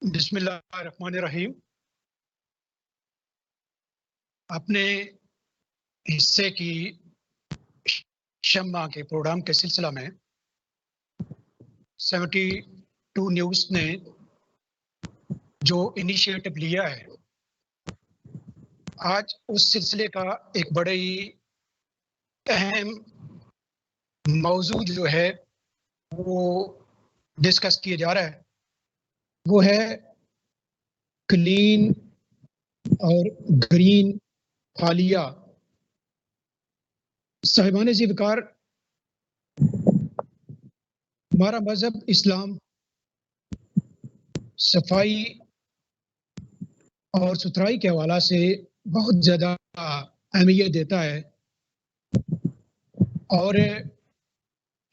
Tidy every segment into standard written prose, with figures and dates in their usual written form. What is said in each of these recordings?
بسم اللہ الرحمن الرحیم. اپنے حصے کی شمع کے پروگرام کے سلسلہ میں 72 نیوز نے جو انیشیٹو لیا ہے، آج اس سلسلے کا ایک بڑے ہی اہم موضوع جو ہے وہ ڈسکس کیا جا رہا ہے. وہ ہے کلین اور گرین حالیہ. صاحبان ذی وقار، ہمارا مذہب اسلام صفائی اور ستھرائی کے حوالہ سے بہت زیادہ اہمیت دیتا ہے، اور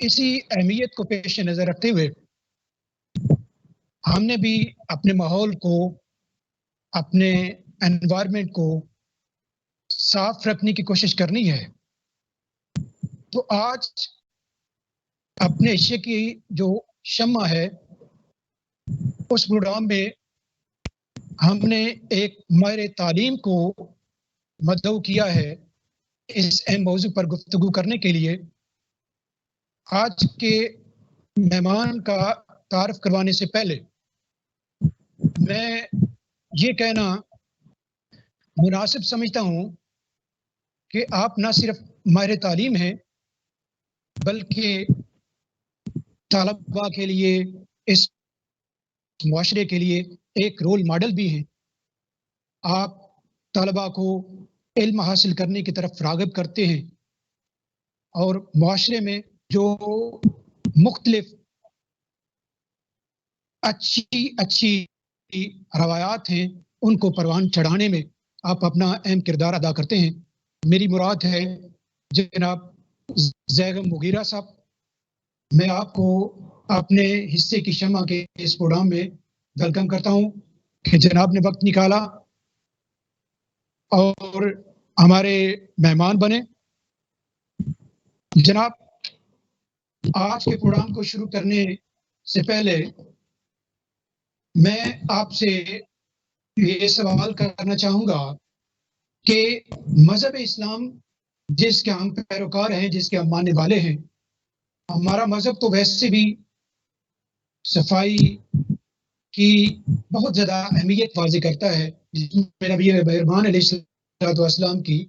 اسی اہمیت کو پیش نظر رکھتے ہوئے ہم نے بھی اپنے ماحول کو، اپنے انوائرمنٹ کو صاف رکھنے کی کوشش کرنی ہے. تو آج اپنے حصے کی جو شمع ہے، اس پروگرام میں ہم نے ایک ماہر تعلیم کو مدعو کیا ہے اس اہم موضوع پر گفتگو کرنے کے لیے. آج کے مہمان کا تعارف کروانے سے پہلے میں یہ کہنا مناسب سمجھتا ہوں کہ آپ نہ صرف ماہر تعلیم ہیں بلکہ طلباء کے لیے، اس معاشرے کے لیے ایک رول ماڈل بھی ہیں. آپ طلباء کو علم حاصل کرنے کی طرف راغب کرتے ہیں، اور معاشرے میں جو مختلف اچھی روایات ہیں ان کو پروان چڑھانے میں آپ اپنا اہم کردار ادا کرتے ہیں. میری مراد ہے جناب زیغم مغیرہ صاحب. میں آپ کو اپنے حصے کی شمع کے اس پروگرام میں ویلکم کرتا ہوں کہ جناب نے وقت نکالا اور ہمارے مہمان بنے. جناب، آج کے پروگرام کو شروع کرنے سے پہلے میں آپ سے یہ سوال کرنا چاہوں گا کہ مذہب اسلام جس کے ہم پیروکار ہیں، جس کے ہم ماننے والے ہیں، ہمارا مذہب تو ویسے بھی صفائی کی بہت زیادہ اہمیت واضح کرتا ہے، جس میں نبی مہربان علیہ السلام کی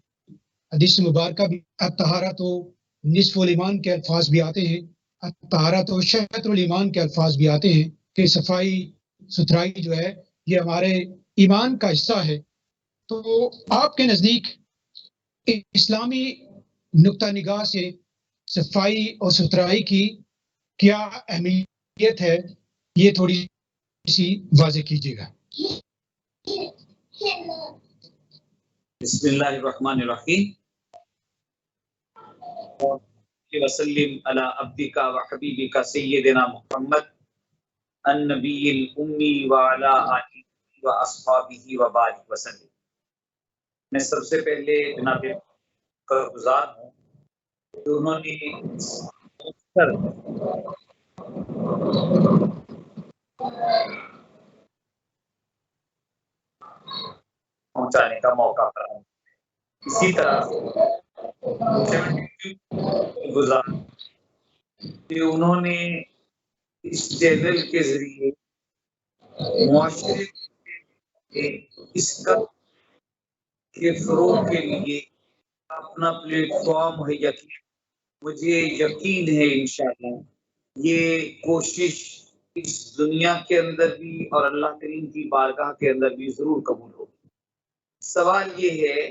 حدیث مبارکہ بھی الطہارۃ نصف الایمان کے الفاظ بھی آتے ہیں، الطہارۃ شطر الایمان کے الفاظ بھی آتے ہیں کہ صفائی ستھرائی جو ہے یہ ہمارے ایمان کا حصہ ہے. تو آپ کے نزدیک اسلامی نقطہ نگاہ سے صفائی اور ستھرائی کی کیا اہمیت ہے، یہ تھوڑی سی واضح کیجیے گا. بسم اللہ الرحمن الرحیم. وسلم علی عبدک و حبیبک سیدنا محمد النبی الامی وعلی آلہ و اصحابہ و بارک وسلم. میں سب سے پہلے جناب کا گزار ہوں کہ انہوں نے پہنچانے کا موقع فراہم. اسی طرح گزار کہ انہوں نے اس چینل کے ذریعے معاشرے اس کا کے فروغ کے لیے اپنا پلیٹ فارم مہیا کیا. مجھے یقین ہے انشاءاللہ یہ کوشش اس دنیا کے اندر بھی اور اللہ کریم کی بارگاہ کے اندر بھی ضرور قبول ہوگی. سوال یہ ہے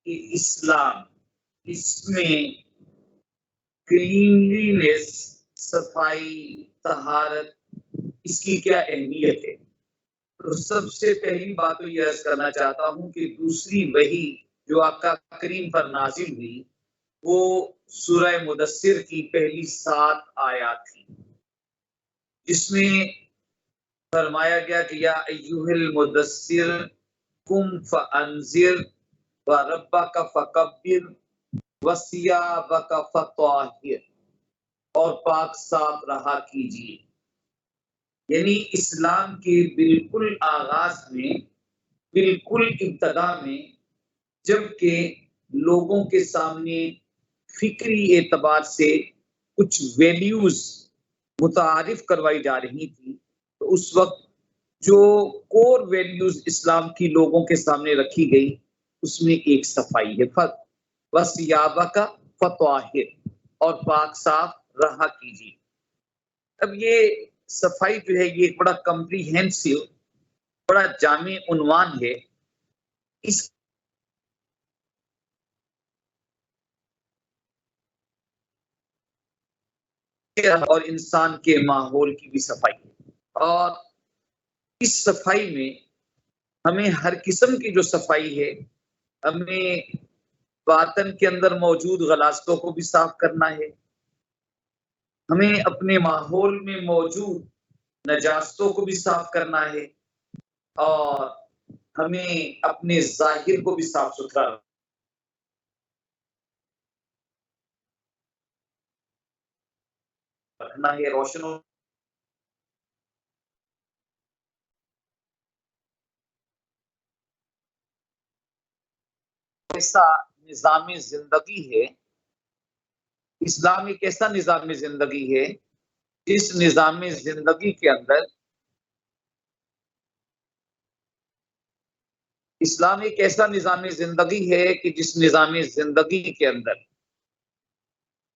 کہ اسلام، اس میں کلینلینس، صفائی، طہارت، اس کی کیا اہمیت ہے؟ تو سب سے پہلی بات تو یہ عرض کرنا چاہتا ہوں کہ دوسری وحی جو آپ کا کریم پر نازل ہوئی وہ سورہ مدثر کی پہلی 7 آیات تھی، جس میں فرمایا گیا کہ یا ایھا المدثر قم فانذر وربک فکبر وثیابک فطہر، اور پاک صاف رہا کیجیے. یعنی اسلام کے بالکل آغاز میں، بالکل ابتدا میں، جب کہ لوگوں کے سامنے فکری اعتبار سے کچھ ویلیوز متعارف کروائی جا رہی تھی، تو اس وقت جو کور ویلیوز اسلام کی لوگوں کے سامنے رکھی گئی، اس میں ایک صفائی ہے، وَثِيَابَكَ فَطَهِّرْ، اور پاک صاف رہا کیجیے۔ اب یہ صفائی جو ہے یہ ایک بڑا کمپریہنسو، بڑا جامع عنوان ہے۔ اس اور انسان کے ماحول کی بھی صفائی ہے، اور اس صفائی میں ہمیں ہر قسم کی جو صفائی ہے، ہمیں باطن کے اندر موجود غلاظتوں کو بھی صاف کرنا ہے، ہمیں اپنے ماحول میں موجود نجاستوں کو بھی صاف کرنا ہے، اور ہمیں اپنے ظاہر کو بھی صاف ستھرا رکھنا ہے، روشن ایسا نظام زندگی ہے۔ اسلام ایک ایسا نظام زندگی ہے جس نظام زندگی کے اندر، اسلام ایک ایسا نظام زندگی ہے کہ جس نظام زندگی کے اندر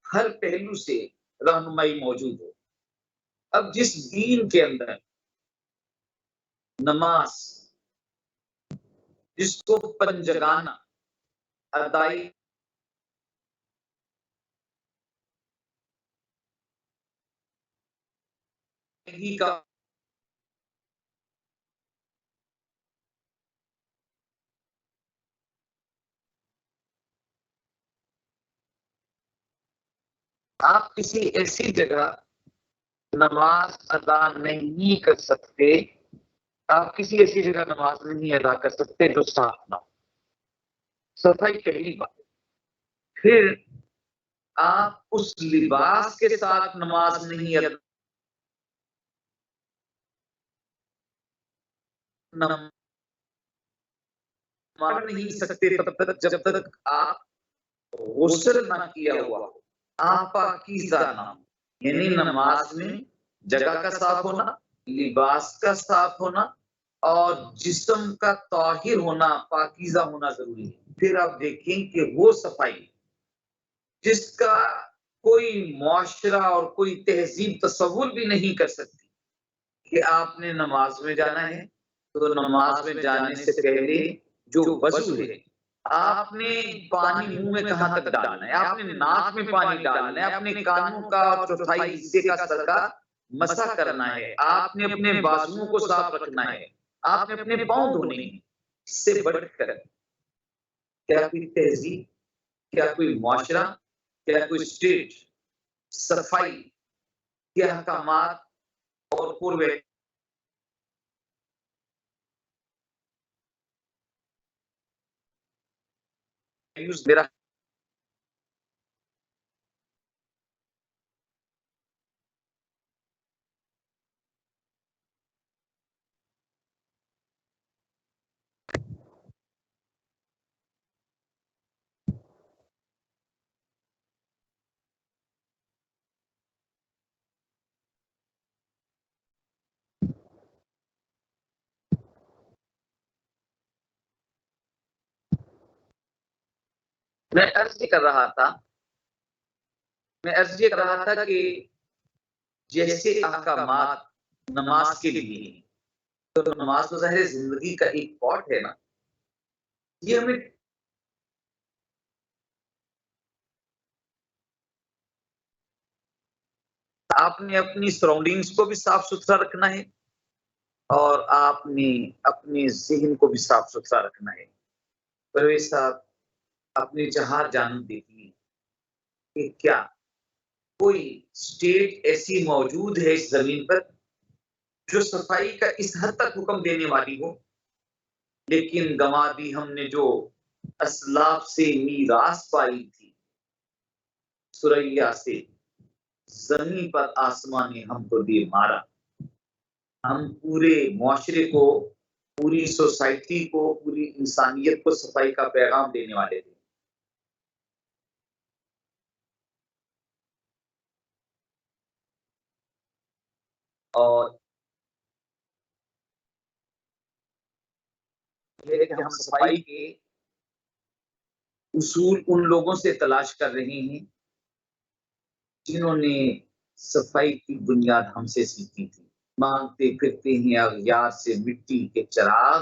ہر پہلو سے رہنمائی موجود ہے۔ اب جس دین کے اندر نماز، جس کو پنجگانہ ادائی کا آپ کسی ایسی جگہ نماز ادا نہیں کر سکتے، آپ کسی ایسی جگہ نماز نہیں ادا کر سکتے جو صاف نہ ہو۔ صفائی پہلی بات۔ پھر آپ اس لباس کے ساتھ نماز نہیں ادا نہیں سکتے تب تک جب تک آپ غسل نہ کیا ہوا ہو، آپ پاکیزہ نہ ہو۔ یعنی نماز میں جگہ کا صاف ہونا، لباس کا صاف ہونا، اور جسم کا طاہر ہونا، پاکیزہ ہونا ضروری ہے۔ پھر آپ دیکھیں کہ وہ صفائی جس کا کوئی معاشرہ اور کوئی تہذیب تصور بھی نہیں کر سکتی کہ آپ نے نماز میں جانا ہے، تو نماز میں جانے سے پہلے جو وضو ہے، آپ نے پانی منہ میں کہاں تک ڈالنا ہے، آپ نے ناک میں پانی ڈالنا ہے، اپنے کانوں کا اور چوتھائی حصے کا سر کا مسح کرنا ہے، آپ نے اپنے بازوؤں کو صاف رکھنا ہے، آپ نے اپنے پاؤں دھونے ہیں۔ اس سے بڑھ کر کیا کوئی تہذیب، کیا کوئی معاشرہ، کیا کوئی اسٹیٹ صفائی کے احکامات اور قرب میرا میں عرض یہ کر رہا تھا کہ جیسے احکامات نماز کے لیے ہیں، تو نماز تو ظاہر زندگی کا ایک پارٹ ہے نا، یہ ہمیں آپ نے اپنی سراؤنڈنگز کو بھی صاف ستھرا رکھنا ہے، اور آپ نے اپنے ذہن کو بھی صاف ستھرا رکھنا ہے۔ پرویز صاحب اپنی چہار جانب دیکھیے کہ کیا کوئی اسٹیٹ ایسی موجود ہے اس زمین پر جو صفائی کا اس حد تک حکم دینے والی ہو، لیکن گنوا دی ہم نے جو اسلاف سے میراث پائی تھی، سریا سے زمین پر آسمان نے ہم کو دے مارا۔ ہم پورے معاشرے کو، پوری سوسائٹی کو، پوری انسانیت کو صفائی کا پیغام دینے والے تھے. اور یہ ہے کہ ہم صفائی کے اصول ان لوگوں سے تلاش کر رہے ہیں جنہوں نے صفائی کی بنیاد ہم سے سیکھی تھی. مانگتے پھرتے ہیں اغیار سے مٹی کے چراغ،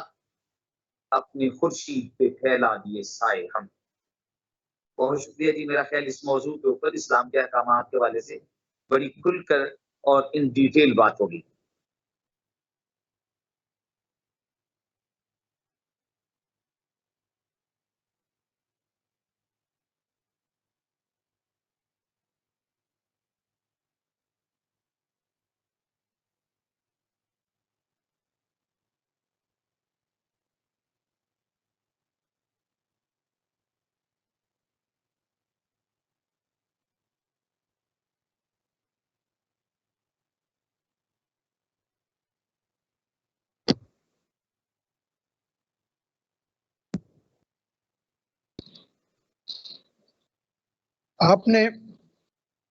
اپنے خورشید پہ پھیلا دیے سائے ہم. بہت شکریہ جی. میرا خیال اس موضوع کے اوپر اسلام کے احکامات کے حوالے سے بڑی کھل کر اور ان ڈیٹیل بات ہوگی. آپ نے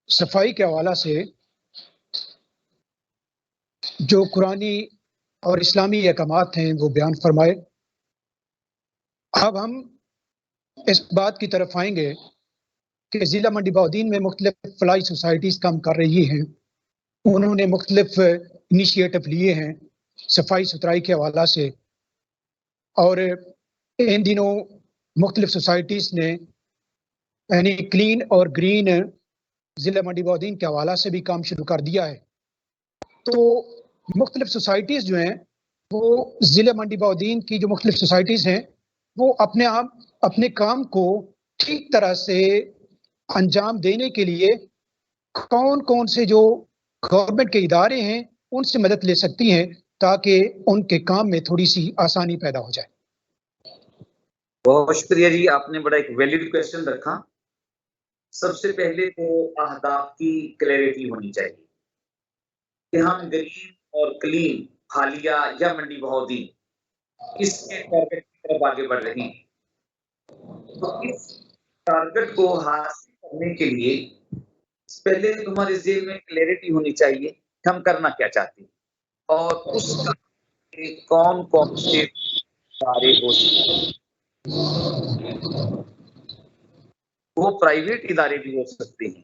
صفائی کے حوالہ سے جو قرآنی اور اسلامی احکامات ہیں وہ بیان فرمائے. اب ہم اس بات کی طرف آئیں گے کہ ضلع منڈی بہاؤدین میں مختلف فلاحی سوسائٹیز کام کر رہی ہیں. انہوں نے مختلف انیشیٹو لیے ہیں صفائی ستھرائی کے حوالہ سے، اور ان دنوں مختلف سوسائٹیز نے یعنی کلین اور گرین ضلع منڈی بہاؤدین کے حوالہ سے بھی کام شروع کر دیا ہے. تو مختلف سوسائٹیز جو ہیں وہ ضلع منڈی بہاؤدین کی جو مختلف سوسائٹیز ہیں وہ اپنے آپ اپنے کام کو ٹھیک طرح سے انجام دینے کے لیے کون کون سے جو گورنمنٹ کے ادارے ہیں ان سے مدد لے سکتی ہیں تاکہ ان کے کام میں تھوڑی سی آسانی پیدا ہو جائے. بہت شکریہ جی. آپ نے بڑا ایک ویلڈ کویشچن رکھا. سب سے پہلے تو اہداف کی کلیئرٹی ہونی چاہیے کہ ہم گرین اور کلین حالیہ یا منڈی بہاؤدین اس کے ٹارگٹ کی طرف آگے بڑھ رہے ہیں. تو اس ٹارگٹ کو حاصل کرنے کے لیے پہلے تمہارے ذہن میں کلیئرٹی ہونی چاہیے کہ ہم کرنا کیا چاہتے ہیں اور اس کا کون کون سے ادارے ہو سکتے ہیں. وہ پرائیویٹ ادارے بھی ہو سکتے ہیں.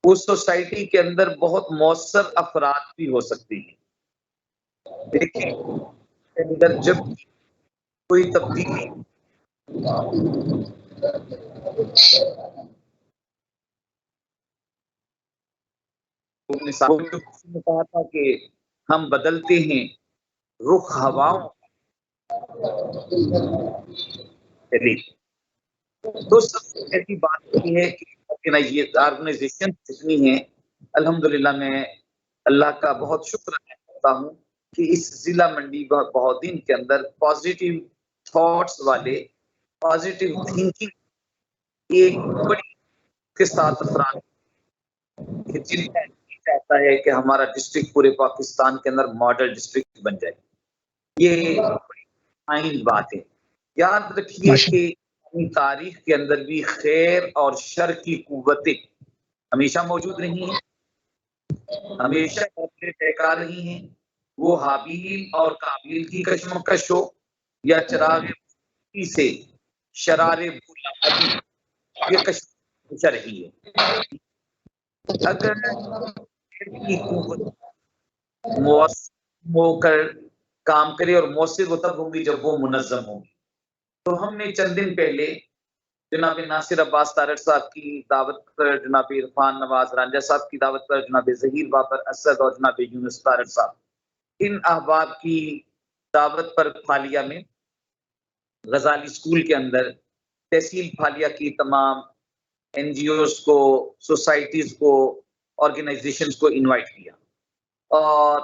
اس سوسائٹی کے اندر بہت مؤثر افراد بھی ہو سکتے ہیں. دیکھیں اندر جب کوئی تبدیلی نے کہا تھا کہ ہم بدلتے ہیں رخ ہواؤں تو سب سے پہلی بات یہ ہے کہ آرگنائزیشن جتنی ہیں الحمدللہ میں اللہ کا بہت شکر ادا کرتا ہوں کہ اس ضلع منڈی بہاؤدین کے اندر پازیٹیو تھاٹس والے پازیٹیو تھنکنگ ایک بڑی کے ساتھ افراد جن کا چاہتا ہے کہ ہمارا ڈسٹرکٹ پورے پاکستان کے اندر ماڈل ڈسٹرکٹ بن جائے. یہ بڑی اہم بات ہے. یاد رکھیے کہ تاریخ کے اندر بھی خیر اور شر کی قوتیں ہمیشہ موجود رہی ہیں، ہمیشہ بیکار رہی ہیں. وہ حابیل اور قابیل کی کشمکش ہو یا چراغ سے شرار بھولا یہ کشمکش رہی ہے. اگر کی قوت مؤثر ہو کر کام کرے اور مؤثر وہ تب ہوگی جب وہ منظم ہوگی. تو ہم نے چند دن پہلے جناب ناصر عباس تارڑ صاحب کی دعوت پر، جناب عرفان نواز رانجھا صاحب کی دعوت پر، جناب ظہیر بابر اسد اور جناب یونس تارڑ صاحب ان احباب کی دعوت پر پھالیہ میں غزالی اسکول کے اندر تحصیل پھالیہ کی تمام این جی اوز کو، سوسائٹیز کو، آرگنائزیشنز کو انوائٹ کیا اور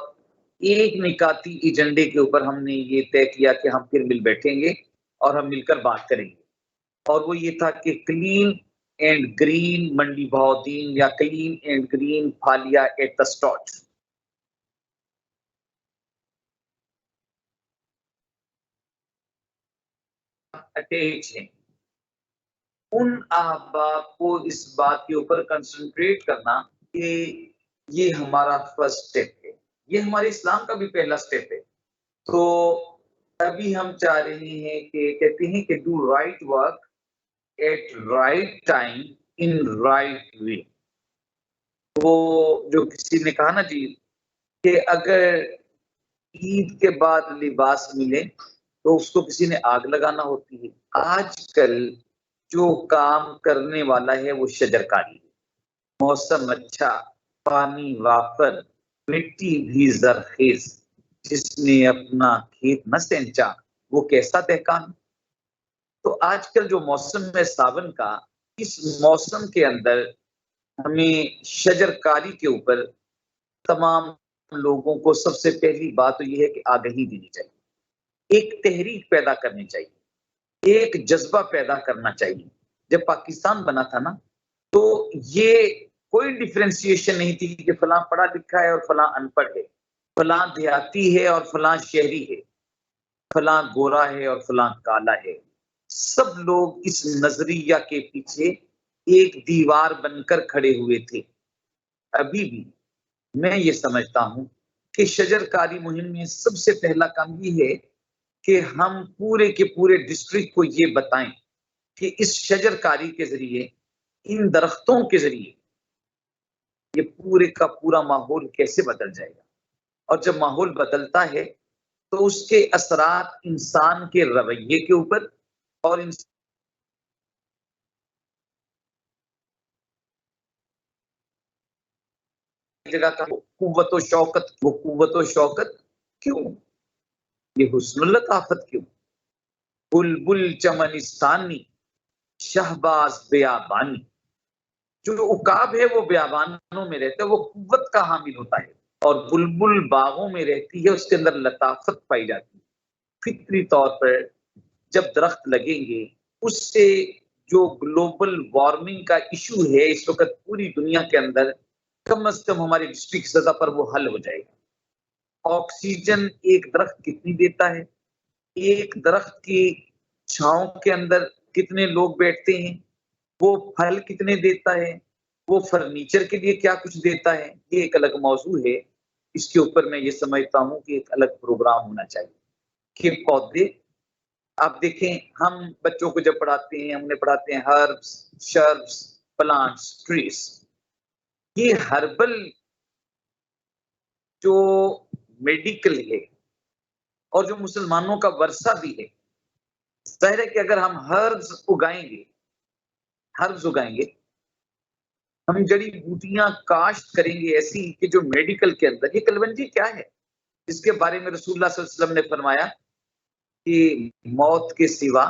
ایک نکاتی ایجنڈے کے اوپر ہم نے یہ طے کیا کہ ہم پھر مل بیٹھیں گے اور ہم مل کر بات کریں گے. اور وہ یہ تھا کہ clean and green Mandi Bahauddin یا clean and green Phalia at the start. Attach ہیں، ان احباب کو اس بات کے اوپر کنسنٹریٹ کرنا کہ یہ ہمارا فرسٹ اسٹیپ ہے، یہ ہمارے اسلام کا بھی پہلا اسٹیپ ہے. تو ابھی ہم چاہ رہے ہیں کہ کہتے ہیں کہ do right work at right time in right way. وہ جو کسی نے کہا نا جی کہ اگر عید کے بعد لباس ملے تو اس کو کسی نے آگ لگانا ہوتی ہے. آج کل جو کام کرنے والا ہے وہ شجرکاری ہے. موسم اچھا، پانی وافر، مٹی بھی زرخیز، جس نے اپنا کھیت نہ سینچا وہ کیسا دہقان. تو آج کل جو موسم ہے ساون کا، اس موسم کے اندر ہمیں شجرکاری کے اوپر تمام لوگوں کو سب سے پہلی بات تو یہ ہے کہ آگہی دینی چاہیے، ایک تحریک پیدا کرنی چاہیے، ایک جذبہ پیدا کرنا چاہیے. جب پاکستان بنا تھا نا تو یہ کوئی ڈفرینسیشن نہیں تھی کہ فلاں پڑھا لکھا ہے اور فلاں ان پڑھ ہے، فلاں دیہاتی ہے اور فلاں شہری ہے، فلاں گورا ہے اور فلاں کالا ہے. سب لوگ اس نظریہ کے پیچھے ایک دیوار بن کر کھڑے ہوئے تھے. ابھی بھی میں یہ سمجھتا ہوں کہ شجرکاری مہم میں سب سے پہلا کام یہ ہے کہ ہم پورے کے پورے ڈسٹرکٹ کو یہ بتائیں کہ اس شجرکاری کے ذریعے، ان درختوں کے ذریعے یہ پورے کا پورا ماحول کیسے بدل جائے گا. اور جب ماحول بدلتا ہے تو اس کے اثرات انسان کے رویے کے اوپر اور جگہ کا قوت و شوکت، وہ قوت و شوکت کیوں، یہ حسن اللطافت کیوں. بلبل چمنستانی شہباز بیابانی، جو عقاب ہے وہ بیابانوں میں رہتا ہے، وہ قوت کا حامل ہوتا ہے، اور بلبل باغوں میں رہتی ہے، اس کے اندر لطافت پائی جاتی ہے. فطری طور پر جب درخت لگیں گے اس سے جو گلوبل وارمنگ کا ایشو ہے اس وقت پوری دنیا کے اندر، کم از کم ہماری ڈسٹرکٹ سطح پر وہ حل ہو جائے گا. آکسیجن ایک درخت کتنی دیتا ہے، ایک درخت کی چھاؤں کے اندر کتنے لوگ بیٹھتے ہیں، وہ پھل کتنے دیتا ہے، وہ فرنیچر کے لیے کیا کچھ دیتا ہے، یہ ایک الگ موضوع ہے. اس کے اوپر میں یہ سمجھتا ہوں کہ ایک الگ پروگرام ہونا چاہیے کہ پودے. آپ دیکھیں ہم بچوں کو جب پڑھاتے ہیں، ہم نے پڑھاتے ہیں ہربس، شربس، پلانٹس، ٹریز. یہ ہربل جو میڈیکل ہے اور جو مسلمانوں کا ورثہ بھی ہے، ظاہر ہے کہ اگر ہم ہربس اگائیں گے، ہم جڑی بوٹیاں کاشت کریں گے ایسی کہ جو میڈیکل کے اندر، یہ کلونجی کیا ہے جس کے بارے میں رسول اللہ صلی اللہ علیہ وسلم نے فرمایا کہ موت کے سوا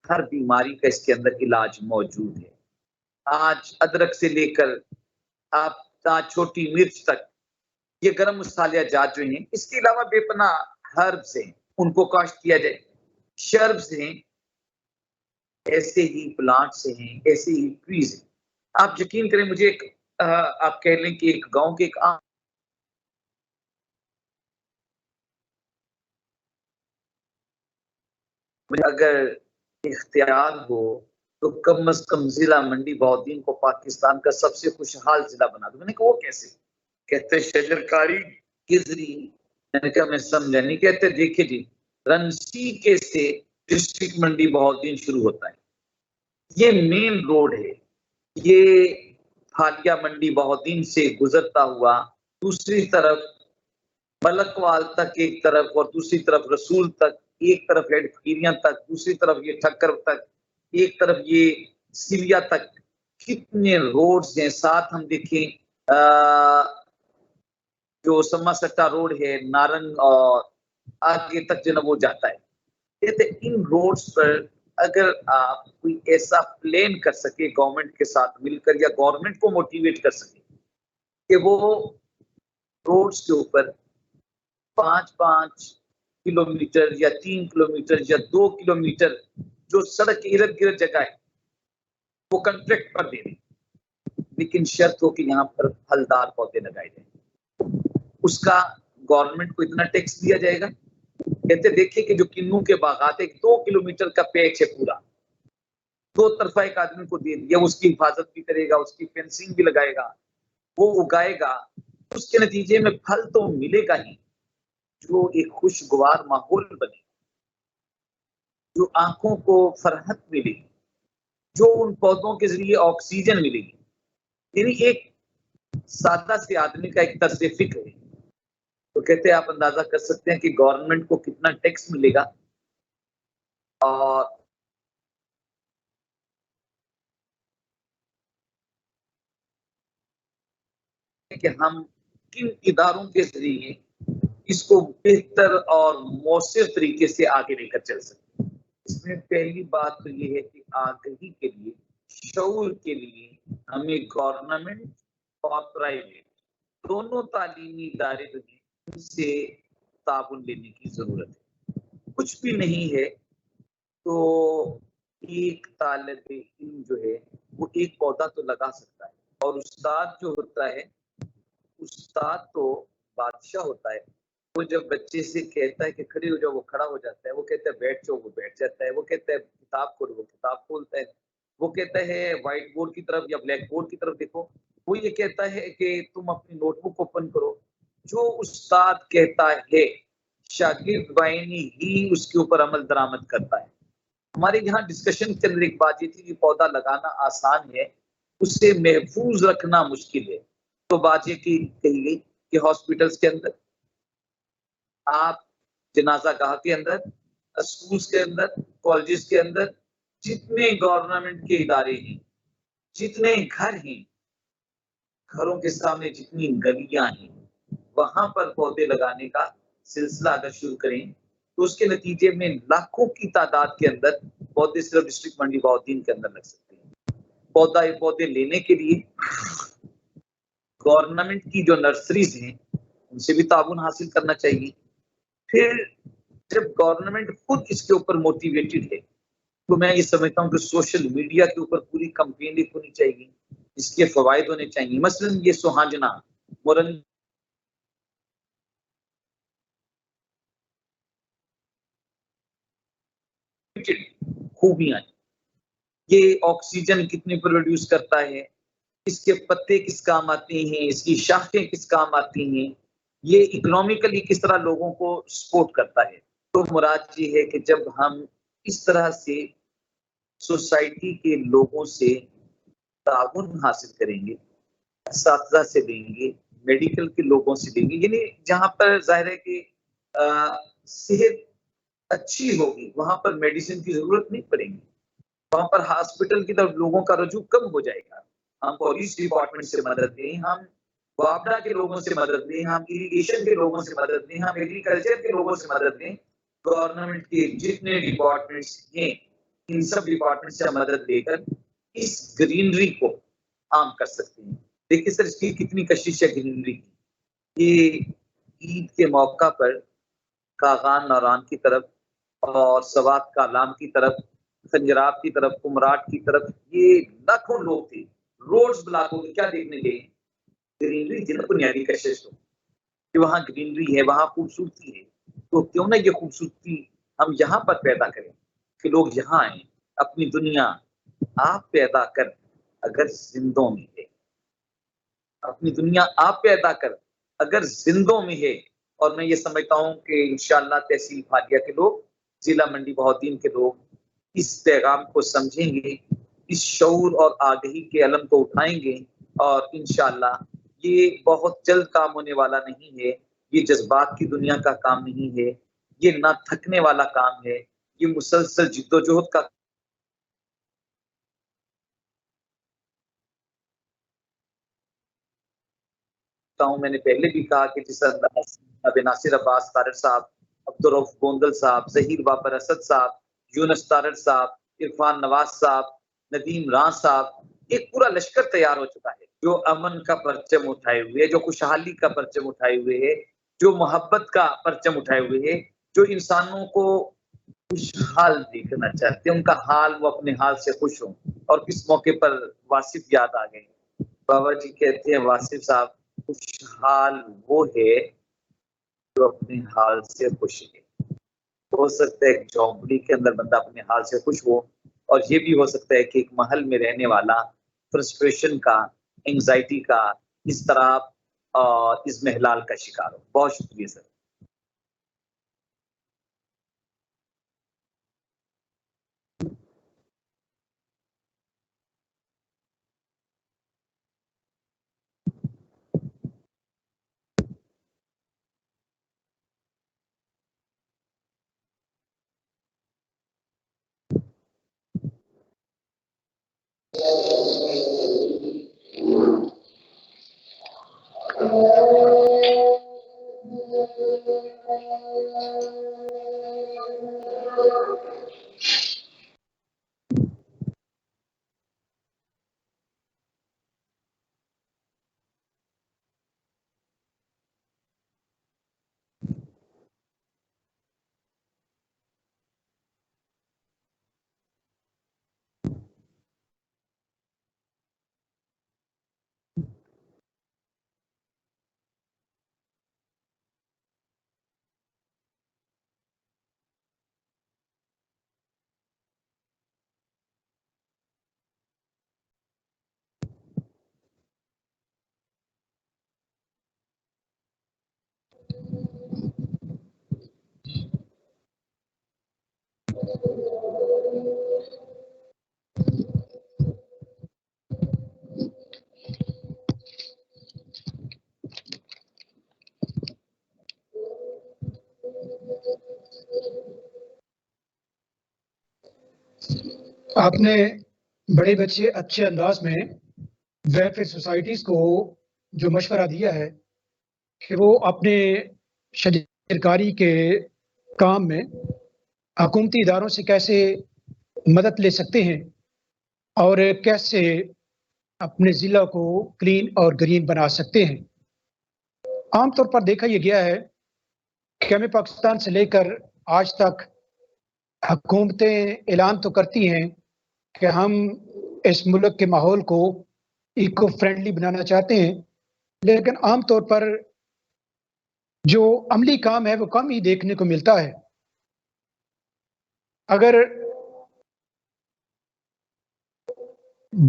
ہر بیماری کا اس کے اندر علاج موجود ہے. آج ادرک سے لے کر آپ چھوٹی مرچ تک، یہ گرم مصالحہ جات جو ہیں، اس کے علاوہ بے پناہ ہربس ہیں، ان کو کاشت کیا جائے. شربس ہیں، ایسے ہی پلانٹس ہیں، ایسے ہی ٹریز ہیں. آپ یقین کریں مجھے ایک آپ کہہ لیں کہ ایک گاؤں کے ایک اگر اختیار ہو تو کم از کم ضلع منڈی بہودین کو پاکستان کا سب سے خوشحال ضلع بنا دو. میں نے کہا وہ کیسے؟ کہتے شجرکاری کے ذریعے. میں نے کہا میں سمجھا نہیں. کہتے دیکھیں جی، رنسی کے سے ڈسٹرکٹ منڈی بہودین شروع ہوتا ہے، یہ مین روڈ ہے، یہ حالیہ منڈی بہودین سے گزرتا ہوا دوسری طرف ملکوال تک ایک طرف، اور دوسری طرف رسول تک، ایک طرف ہیڈ فقیریاں تک، دوسری طرف یہ ٹھکر تک، ایک طرف یہ سلیا تک. کتنے روڈز ہیں. ساتھ ہم دیکھیں جو سما سٹا روڈ ہے نارنگ اور آگے تک جو وہ جاتا ہے. کہتے ان روڈز پر اگر آپ کوئی ایسا پلان کر سکے گورنمنٹ کے ساتھ مل کر، یا گورنمنٹ کو موٹیویٹ کر سکے کہ وہ روڈز کے اوپر 5 کلومیٹر یا 3 کلومیٹر یا 2 کلومیٹر جو سڑک کے ارد گرد جگہ ہے وہ کنٹریکٹ پر دے دیں، لیکن شرط ہو کہ یہاں پر پھلدار پودے لگائے جائیں. اس کا گورنمنٹ کو اتنا ٹیکس دیا جائے گا کہتے دیکھیں کہ جو کنوں کے باغات ایک 2 کلومیٹر کا پیچ ہے پورا، 2 طرفہ ایک آدمی کو دے دیا، اس کی حفاظت بھی کرے گا، اس کی فینسنگ بھی لگائے گا، وہ اگائے گا، اس کے نتیجے میں پھل تو ملے گا ہی، جو ایک خوشگوار ماحول بنے، جو آنکھوں کو فرحت ملے گی، جو ان پودوں کے ذریعے آکسیجن ملے گی. یعنی ایک سادہ سے آدمی کا ایک طرز فکر ہے. تو کہتے ہیں آپ اندازہ کر سکتے ہیں کہ گورنمنٹ کو کتنا ٹیکس ملے گا اور کہ ہم کن اداروں کے ذریعے اس کو بہتر اور مؤثر طریقے سے آگے لے کر چل سکتے ہیں. اس میں پہلی بات تو یہ ہے کہ آگہی کے لیے، شعور کے لیے ہمیں گورنمنٹ اور پرائیویٹ دونوں تعلیمی ادارے جو ہیں ان سے تعاون لینے کی ضرورت ہے. کچھ بھی نہیں ہے تو ایک طالب علم جو ہے وہ ایک پودا تو لگا سکتا ہے، اور استاد جو ہوتا ہے، استاد تو بادشاہ ہوتا ہے. وہ جب بچے سے کہتا ہے کہ کھڑے ہو جاؤ، وہ کھڑا ہو جاتا ہے. وہ کہتا ہے بیٹھ جاؤ، وہ بیٹھ جاتا ہے. وہ کہتا ہے کتاب کھولو، وہ کتاب کھولتا ہے. وہ کہتا ہے وائٹ بورڈ کی طرف یا بلیک بورڈ کی طرف دیکھو. وہ یہ کہتا ہے کہ تم اپنی نوٹ بک اوپن کرو. جو استاد کہتا ہے شاگرد بعینی ہی اس کے اوپر عمل درآمد کرتا ہے. ہمارے یہاں ڈسکشن کے اندر ایک بات یہ تھی کہ پودا لگانا آسان ہے، اسے محفوظ رکھنا مشکل ہے. تو بات یہ کہی گئی کہ ہاسپٹلس کے اندر، آپ جنازہ گاہ کے اندر، اسکولز کے اندر، کالجز کے اندر، جتنے گورنمنٹ کے ادارے ہیں، جتنے گھر ہیں، گھروں کے سامنے جتنی گلیاں ہیں، وہاں پر پودے لگانے کا سلسلہ اگر شروع کریں تو اس کے نتیجے میں لاکھوں کی تعداد کے اندر پودے صرف ڈسٹرکٹ منڈی بہاؤالدین کے اندر لگ سکتے ہیں. پودے لینے کے لیے گورنمنٹ کی جو نرسریز ہیں ان سے بھی تعاون حاصل کرنا چاہیے. پھر جب گورنمنٹ خود اس کے اوپر موٹیویٹڈ ہے تو میں یہ سمجھتا ہوں کہ سوشل میڈیا کے اوپر پوری کمپین ہونی چاہیے، اس کے فوائد ہونے چاہیے. مثلا یہ سہانجنا مورن خوبیاں، یہ آکسیجن کتنی پروڈیوس کرتا ہے، اس کے پتے کس کام آتے ہیں، اس کی شاخیں کس کام آتی ہیں، یہ اکنومیکلی کس طرح لوگوں کو سپورٹ کرتا ہے. تو مراد یہ ہے کہ جب ہم اس طرح سے سوسائٹی کے لوگوں سے تعاون حاصل کریں گے، اساتذہ سے لیں گے، میڈیکل کے لوگوں سے لیں گے، یعنی جہاں پر ظاہر ہے کہ صحت اچھی ہوگی وہاں پر میڈیسن کی ضرورت نہیں پڑے گی، وہاں پر ہاسپٹل کی طرف لوگوں کا رجوع کم ہو جائے گا. ہم پولیس ڈپارٹمنٹ سے مدد لیں، ہم وابڈا کے لوگوں سے مدد لیں، ہم اریگیشن کے لوگوں سے مدد لیں، ہم ایگریکلچر کے لوگوں سے مدد لیں. گورنمنٹ کے جتنے ڈپارٹمنٹس ہیں ان سب ڈپارٹمنٹ سے مدد لے کر اس گرینری کو عام کر سکتے ہیں. دیکھیے سر، اس کی کتنی کشش ہے گرینری کی. یہ عید کے موقع پر کاغان نوران کی طرف اور سوات کالام کی طرف، خنجراب کی طرف، کمراٹ کی طرف، یہ لاکھوں لوگ تھے. روڈز بلاک ہو گئے، کیا دیکھنے گئے؟ گرینری جن بنیادی کشش ہو کہ وہاں گرینری ہے، وہاں خوبصورتی ہے. تو کیوں نہ یہ خوبصورتی ہم یہاں پر پیدا کریں کہ لوگ یہاں آئیں. اپنی دنیا آپ پیدا کر اگر زندوں میں ہے، اپنی دنیا آپ پیدا کر اگر زندوں میں ہے. اور میں یہ سمجھتا ہوں کہ انشاءاللہ تحصیل فالیہ کے لوگ، ضلع منڈی بہاؤالدین کے لوگ اس پیغام کو سمجھیں گے، اس شعور اور آگہی کے علم کو اٹھائیں گے، اور انشاءاللہ یہ بہت جلد کام ہونے والا نہیں ہے. یہ جذبات کی دنیا کا کام نہیں ہے، یہ نہ تھکنے والا کام ہے، یہ مسلسل جد و جہد کا ہوں. میں نے پہلے بھی کہا کہ جس طرح ناصر عباس طارڑ صاحب، عبدالرؤف گوندل صاحب، ظہیر بابر اسد صاحب، یونس طارڑ صاحب، عرفان نواز صاحب، ندیم راں صاحب، ایک پورا لشکر تیار ہو چکا ہے جو امن کا پرچم اٹھائے ہوئے، جو خوشحالی کا پرچم اٹھائے ہوئے ہے، جو محبت کا پرچم اٹھائے ہوئے ہے، جو انسانوں کو خوشحال دیکھنا چاہتے ہیں، ان کا حال وہ اپنے حال سے خوش ہوں. اور اس موقع پر واصف یاد آ گئے. بابا جی کہتے ہیں واصف صاحب، خوشحال وہ ہے جو اپنے حال سے خوش ہے. ہو سکتا ہے ایک جھونپڑی کے اندر بندہ اپنے حال سے خوش ہو، اور یہ بھی ہو سکتا ہے کہ ایک محل میں رہنے والا فرسٹریشن کا، انگزائٹی کا، اضطراب اور اضمحلال کا شکار ہو۔ بہت شکریہ سر۔ آپ نے بڑے بچے اچھے انداز میں ویلفیئر سوسائٹیز کو جو مشورہ دیا ہے کہ وہ اپنے شجرکاری کے کام میں حکومتی اداروں سے کیسے مدد لے سکتے ہیں اور کیسے اپنے ضلع کو کلین اور گرین بنا سکتے ہیں۔ عام طور پر دیکھا یہ گیا ہے کہ ہمیں پاکستان سے لے کر آج تک حکومتیں اعلان تو کرتی ہیں کہ ہم اس ملک کے ماحول کو ایکو فرینڈلی بنانا چاہتے ہیں، لیکن عام طور پر جو عملی کام ہے وہ کم ہی دیکھنے کو ملتا ہے۔ اگر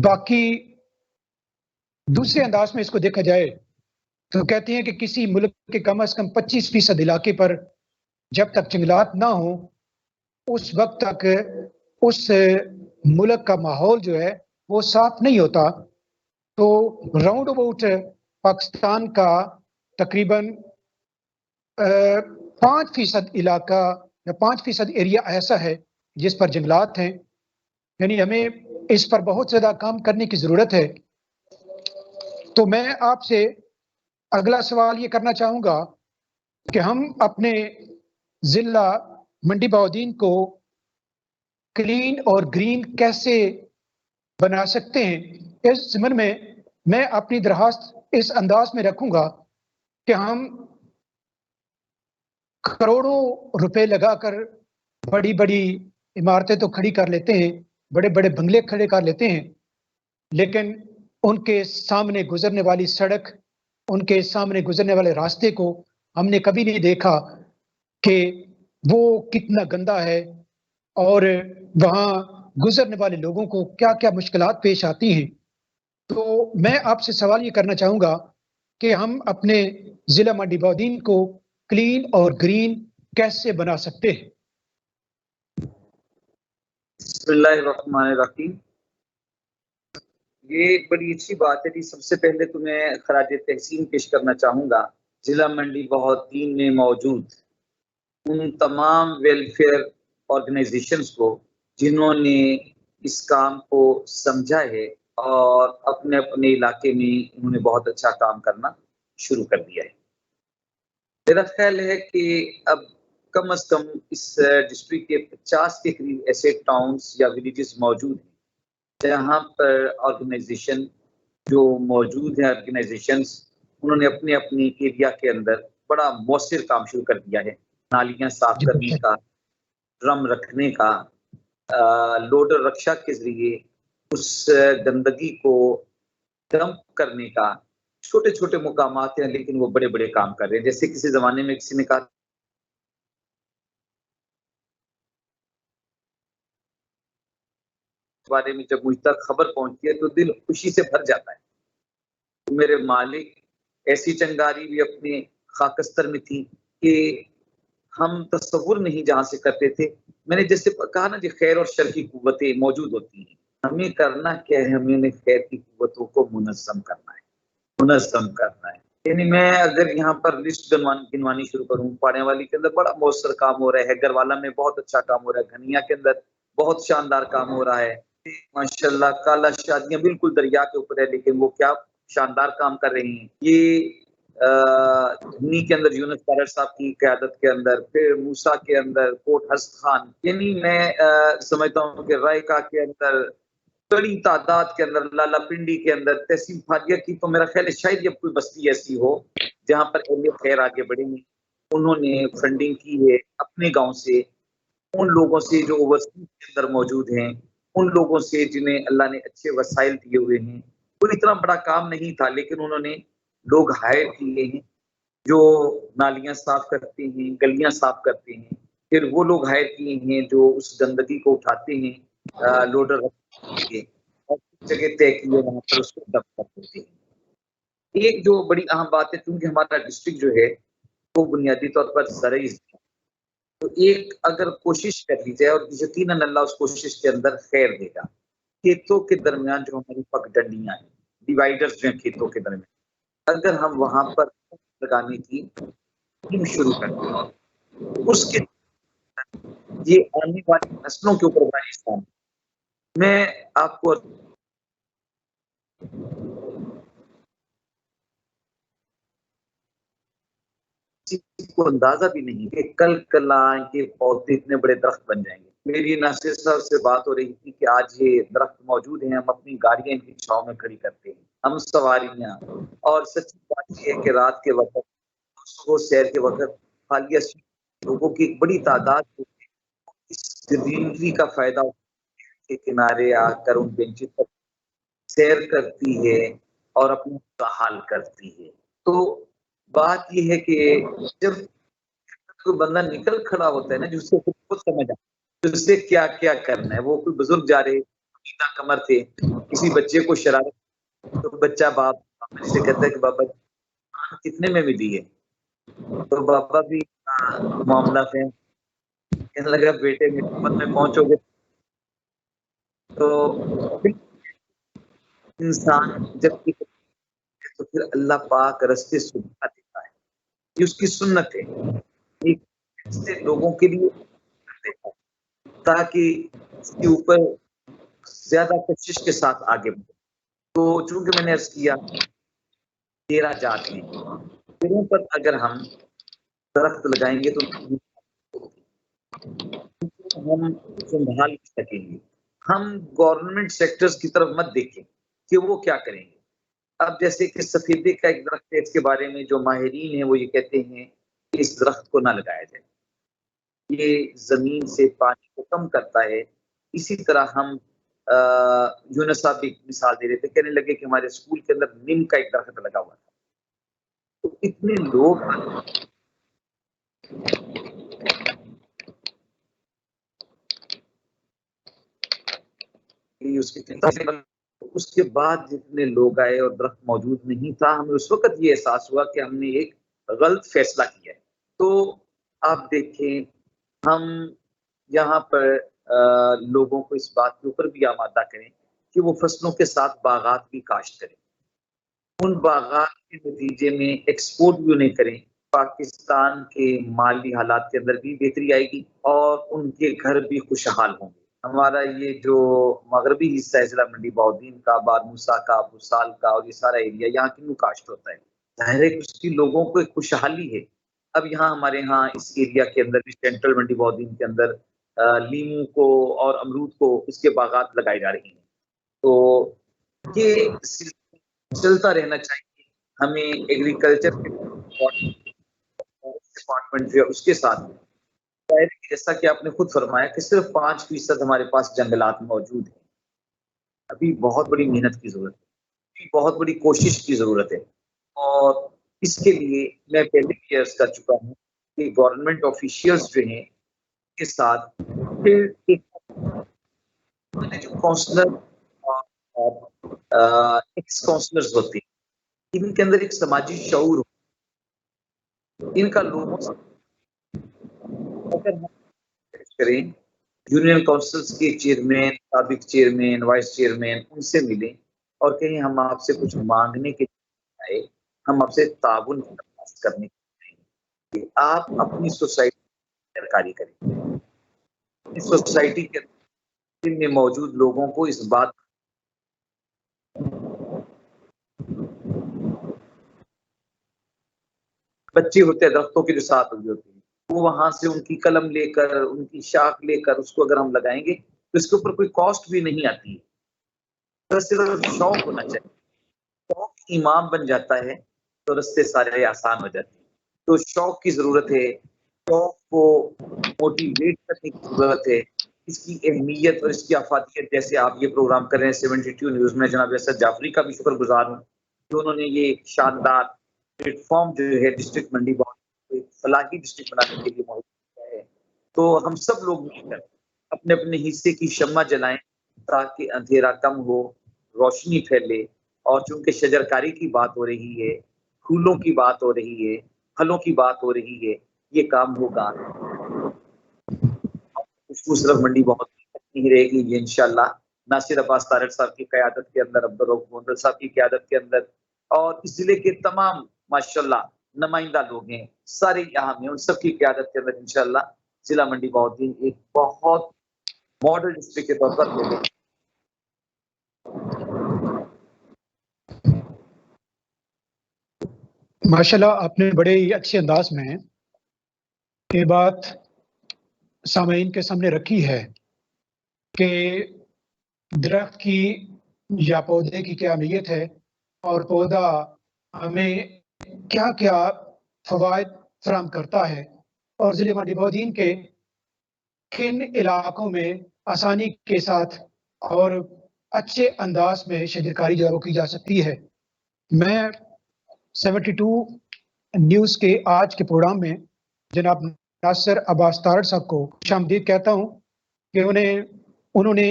باقی دوسرے انداز میں اس کو دیکھا جائے تو کہتے ہیں کہ کسی ملک کے کم از کم 25% علاقے پر جب تک جنگلات نہ ہوں اس وقت تک اس ملک کا ماحول جو ہے وہ صاف نہیں ہوتا۔ تو راؤنڈ اباؤٹ پاکستان کا تقریباً 5% علاقہ یا 5% ایریا ایسا ہے جس پر جنگلات ہیں، یعنی ہمیں اس پر بہت زیادہ کام کرنے کی ضرورت ہے۔ تو میں آپ سے اگلا سوال یہ کرنا چاہوں گا کہ ہم اپنے ضلع منڈی بہاؤالدین کو کلین اور گرین کیسے بنا سکتے ہیں۔ اس ضمن میں میں اپنی درخواست اس انداز میں رکھوں گا کہ ہم کروڑوں روپے لگا کر بڑی بڑی عمارتیں تو کھڑی کر لیتے ہیں، بڑے بڑے بنگلے کھڑے کر لیتے ہیں، لیکن ان کے سامنے گزرنے والی سڑک، ان کے سامنے گزرنے والے راستے کو ہم نے کبھی نہیں دیکھا کہ وہ کتنا گندا ہے اور وہاں گزرنے والے لوگوں کو کیا کیا مشکلات پیش آتی ہیں۔ تو میں آپ سے سوال یہ کرنا چاہوں گا کہ ہم اپنے ضلع منڈی بہاؤالدین کو کلین اور گرین کیسے بنا سکتے ہیں؟ بسم اللہ الرحمن الرحیم۔ یہ بڑی اچھی بات ہے کہ سب سے پہلے تو میں خراج تحسین پیش کرنا چاہوں گا ضلع منڈی بہاؤالدین میں موجود ان تمام ویلفیئر آرگنائزیشنز کو جنہوں نے اس کام کو سمجھا ہے اور اپنے اپنے علاقے میں انہوں نے بہت اچھا کام کرنا شروع کر دیا ہے۔ میرا خیال ہے کہ اب کم از کم اس ڈسٹرکٹ کے 50 کے قریب ایسے ٹاؤنز یا ولیجز موجود ہیں جہاں پر آرگنائزیشن جو موجود ہیں آرگنائزیشنز انہوں نے اپنے اپنی ایریا کے اندر بڑا مؤثر کام شروع کر دیا ہے۔ نالیاں صاف کرنے کا، ڈرم رکھنے کا، لوڈر رکشا کے ذریعے اس گندگی کو ڈمپ کرنے کا، چھوٹے چھوٹے مقامات ہیں لیکن وہ بڑے بڑے کام کر رہے ہیں۔ جیسے کسی زمانے میں کسی نے کہا بارے میں جب مجھ تک خبر پہنچتی ہے تو دل خوشی سے بھر جاتا ہے۔ میرے مالک ایسی چنگاری بھی اپنے خاکستر میں تھی کہ ہم تصور نہیں جہاں سے کرتے تھے۔ میں نے جیسے کہا نا جی، خیر اور شر کی قوتیں موجود ہوتی ہیں، ہمیں کرنا کیا ہے، ہمیں نے خیر کی قوتوں کو منظم کرنا ہے، منظم کرنا ہے۔ یعنی میں اگر یہاں پر لسٹ گنوانی شروع کروں، پاڑے والی کے اندر بڑا مؤثر کام ہو رہا ہے، گروالا میں بہت اچھا کام ہو رہا ہے، گھنیا کے اندر بہت شاندار کام ہو رہا ہے، ماشاءاللہ کالا شادیاں بالکل دریا کے اوپر ہے، لیکن وہ کیا شاندار کام کر رہی ہیں۔ یہ دھنی کے اندر یونس پارر صاحب کی قیادت کے اندر، پھر موسیٰ کے اندر کوٹ ہست خان، یعنی میں سمجھتا ہوں کہ رائکا کے اندر بڑی تعداد کے اندر، لالا پنڈی کے اندر، تحصیل بھاٹیہ کی تو میرا خیال ہے شاید یہ کوئی بستی ایسی ہو جہاں پر اہل خیر آگے بڑھے ہیں۔ انہوں نے فنڈنگ کی ہے اپنے گاؤں سے، ان لوگوں سے جو اوورسیز کے اندر موجود ہیں، ان لوگوں سے جنہیں اللہ نے اچھے وسائل دیے ہوئے ہیں۔ کوئی اتنا بڑا کام نہیں تھا، لیکن انہوں نے لوگ ہائر کیے ہیں جو نالیاں صاف کرتے ہیں، گلیاں صاف کرتے ہیں، پھر وہ لوگ ہائر کیے ہیں جو اس گندگی کو اٹھاتے ہیں، لوڈر رکھتے ہیں اور جگہ طے کی ہے وہاں پر اس کو دفن کرتے ہیں۔ ایک جو بڑی اہم بات ہے، کیونکہ ہمارا ڈسٹرکٹ جو ہے وہ بنیادی طور پر زرعی، تو ایک اگر کوشش کر لی جائے، اور یقیناً اللہ اس کوشش کے اندر خیر دے گا۔ کھیتوں کے درمیان جو ہماری پگ ڈنڈیاں ہیں، ڈیوائیڈرز جو ہیں کھیتوں کے درمیان، اگر ہم وہاں پر لگانے کی مہم شروع کرتے ہیں، اس کے یہ آنے والی نسلوں کے اوپر بڑا احسان ہے۔ میں آپ کو کسی کو اندازہ بھی نہیں کہ کل کلا یہ پودے اتنے بڑے درخت بن جائیں گے۔ میری ناصر صاحب سے بات ہو رہی تھی کہ آج یہ درخت موجود ہیں، ہم اپنی گاڑیاں ان کی چھاؤں میں کھڑی کرتے ہیں، ہم سواریاں، اور سچی بات یہ ہے کہ رات کے وقت، صبح سیر کے وقت، حالیہ لوگوں کی ایک بڑی تعداد اس گرینری کا فائدہ کے کنارے آ کر ان بینچز پر سیر کرتی ہے اور اپنا حال کرتی ہے۔ تو بات یہ ہے کہ جب کوئی بندہ نکل کھڑا ہوتا ہے نا، جس سے خود سمجھ آتا ہے اس سے کیا کیا کرنا ہے۔ وہ کوئی بزرگ جا رہے سیدھا کمر تھے، کسی بچے کو شرارت، تو بچہ باپ سے کہتا ہے کہ بابا کتنے میں ملی ہے، تو بابا بھی معاملہ ہے، کہنے لگا بیٹے میری عمر میں پہنچو گے تو انسان جب تو پھر اللہ پاک رستے سدھا دیتا ہے، یہ اس کی سنت ہے، ایک سے لوگوں کے لیے دیتا ہے تاکہ اس کے اوپر زیادہ کوشش کے ساتھ آگے بڑھے۔ تو چونکہ میں نے عرض کیا 13 جات ہیں، پیڑوں پر اگر ہم درخت لگائیں گے تو ہم سنبھال سکیں گے۔ ہم گورنمنٹ سیکٹرز کی طرف مت دیکھیں کہ وہ کیا کریں گے۔ اب جیسے کہ سفیدے کا ایک درخت ہے، اس کے بارے میں جو ماہرین ہیں وہ یہ کہتے ہیں کہ اس درخت کو نہ لگایا جائے، یہ زمین سے پانی کو کم کرتا ہے۔ اسی طرح ہم یونس صاحب بھی مثال دے رہے تھے، کہنے لگے کہ ہمارے اسکول کے اندر نیم کا ایک درخت لگا ہوا تھا، تو اتنے لوگ اس کے بعد جتنے لوگ آئے اور درخت موجود نہیں تھا، ہمیں اس وقت یہ احساس ہوا کہ ہم نے ایک غلط فیصلہ کیا ہے۔ تو آپ دیکھیں، ہم یہاں پر لوگوں کو اس بات کے اوپر بھی آمادہ کریں کہ وہ فصلوں کے ساتھ باغات بھی کاشت کریں، ان باغات کے نتیجے میں ایکسپورٹ بھی انہیں کریں، پاکستان کے مالی حالات کے اندر بھی بہتری آئے گی اور ان کے گھر بھی خوشحال ہوں گے۔ ہمارا یہ جو مغربی حصہ ہے ضلع منڈی بہاؤالدین کا، بارموسا کا، بھوسال کا، اور یہ سارا ایریا، یہاں کیوں کاشت ہوتا ہے؟ ظاہر ہے کہ اس کی لوگوں کو ایک خوشحالی ہے۔ اب یہاں ہمارے ہاں اس ایریا کے اندر بھی سینٹرل منڈی بہاؤالدین کے اندر لیمو کو اور امرود کو اس کے باغات لگائے جا رہے ہیں، تو یہ چلتا رہنا چاہیے۔ ہمیں ایگریکلچر ڈپارٹمنٹ جو ہے اس کے ساتھ، جیسا کہ آپ نے خود فرمایا کہ صرف 5% ہمارے پاس جنگلات موجود ہیں، ابھی بہت بڑی محنت کی ضرورت ہے، بہت بڑی کوشش کی ضرورت ہے، اور اس کے لیے میں پہلے بھی عرض کر چکا ہوں کہ گورنمنٹ آفیشیلز جو ہیں کے ساتھ پھر جو کاؤنسلر ایکس کاؤنسلرز ہوتے ہیں، ان کے اندر ایک سماجی شعور ہو، ان کا لوگوں سے اگر ہم کریں، یونین کاؤنسلز کے چیئرمین، سابق چیئرمین، وائس چیئرمین، ان سے ملیں اور کہیں ہم آپ سے کچھ مانگنے کے آئے، ہم آپ سے تعاون درخواست کرنے کے کہ آپ اپنی سوسائٹی میں سرکاری کریں، اس سوسائٹی کے میں موجود لوگوں کو اس بات بچے ہوتے ہیں درختوں کے جو ساتھ ہوئی ہوتی ہیں، وہ وہاں سے ان کی قلم لے کر، ان کی شاخ لے کر اس کو اگر ہم لگائیں گے تو اس کے اوپر کوئی کاسٹ بھی نہیں آتی ہے، صرف شوق ہونا چاہیے، شوق امام بن جاتا ہے تو رستے سارے آسان ہو جاتے ہیں۔ تو شوق کی ضرورت ہے، شوق کو موٹیویٹ کرنے کی ضرورت ہے، اس کی اہمیت اور اس کی افادیت، جیسے آپ یہ پروگرام کر رہے ہیں 72 نیوز میں، جناب اسد جعفری کا بھی شکر گزار ہوں کہ انہوں نے یہ شاندار پلیٹ فارم جو ہے ڈسٹرکٹ منڈی بہت فلاحی ڈسٹرکٹ بنانے کے لیے موجود کیا ہے۔ تو ہم سب لوگ مل کر اپنے اپنے حصے کی شمع جلائیں تاکہ اندھیرا کم ہو، روشنی پھیلے، اور چونکہ شجرکاری کی بات ہو رہی ہے، پھولوں کی بات ہو رہی ہے، پھلوں کی بات ہو رہی ہے، یہ کام ہوگا، خوشبو صرف منڈی بہت نہیں رہے گی، یہ انشاءاللہ ناصر عباس طارق صاحب کی قیادت کے اندر، عبدالرؤف گوندل صاحب کی قیادت کے اندر، اور اس ضلع کے تمام ماشاءاللہ نمائندہ لوگ ہیں، سارے یہاں میں ان سب کی قیادت کے اندر انشاءاللہ ضلع منڈی بہودین ایک بہت ماڈل ڈسٹرکٹ کے طور پر لوگوں ماشاءاللہ آپ نے بڑے ہی اچھے انداز میں یہ بات سامعین کے سامنے رکھی ہے کہ درخت کی یا پودے کی کیا اہمیت ہے اور پودا ہمیں کیا کیا فوائد فراہم کرتا ہے، اور ضلع منڈی بہودین کے کن علاقوں میں آسانی کے ساتھ اور اچھے انداز میں شجرکاری جو ہے وہ کی جا سکتی ہے۔ میں 72 نیوز کے آج کے پروگرام میں جناب ناصر عباس طارق صاحب کو خوش آمدید کہتا ہوں کہ انہوں نے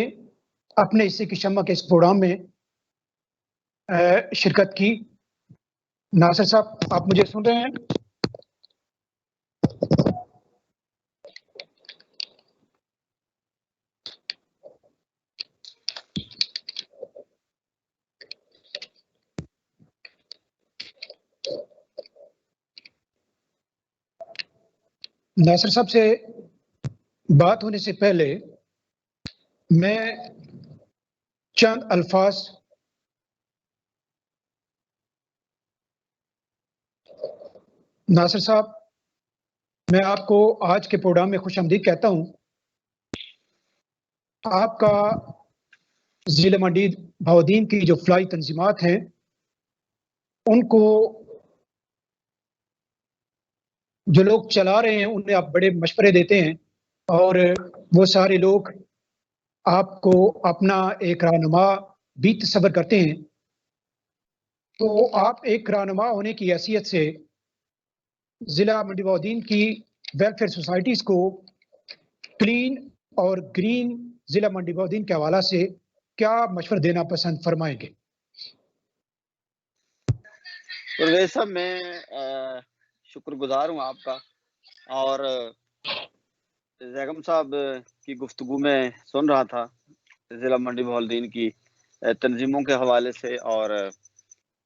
اپنے حصے کی شمع کے اس پروگرام میں شرکت کی۔ ناصر صاحب آپ مجھے سن رہے ہیں؟ ناصر صاحب سے بات ہونے سے پہلے میں چند الفاظ ناصر صاحب میں آپ کو آج کے پروگرام میں خوش آمدید کہتا ہوں۔ آپ کا ضلع منڈی بہودین کی جو فلاحی تنظیمات ہیں ان کو جو لوگ چلا رہے ہیں انہیں آپ بڑے مشورے دیتے ہیں، اور وہ سارے لوگ آپ کو اپنا ایک رہنما بھی تصور کرتے ہیں۔ تو آپ ایک رہنما ہونے کی حیثیت سے ضلع منڈی بہودین کی ویلفیئر سوسائٹیز کو کلین اور گرین ضلع منڈی بہودین کے حوالہ سے کیا مشورہ دینا پسند فرمائیں گے؟ پرویز صاحب میں شکر گزار ہوں آپ کا، اور زیگم صاحب کی گفتگو میں سن رہا تھا ضلع منڈی بہودین کی تنظیموں کے حوالے سے، اور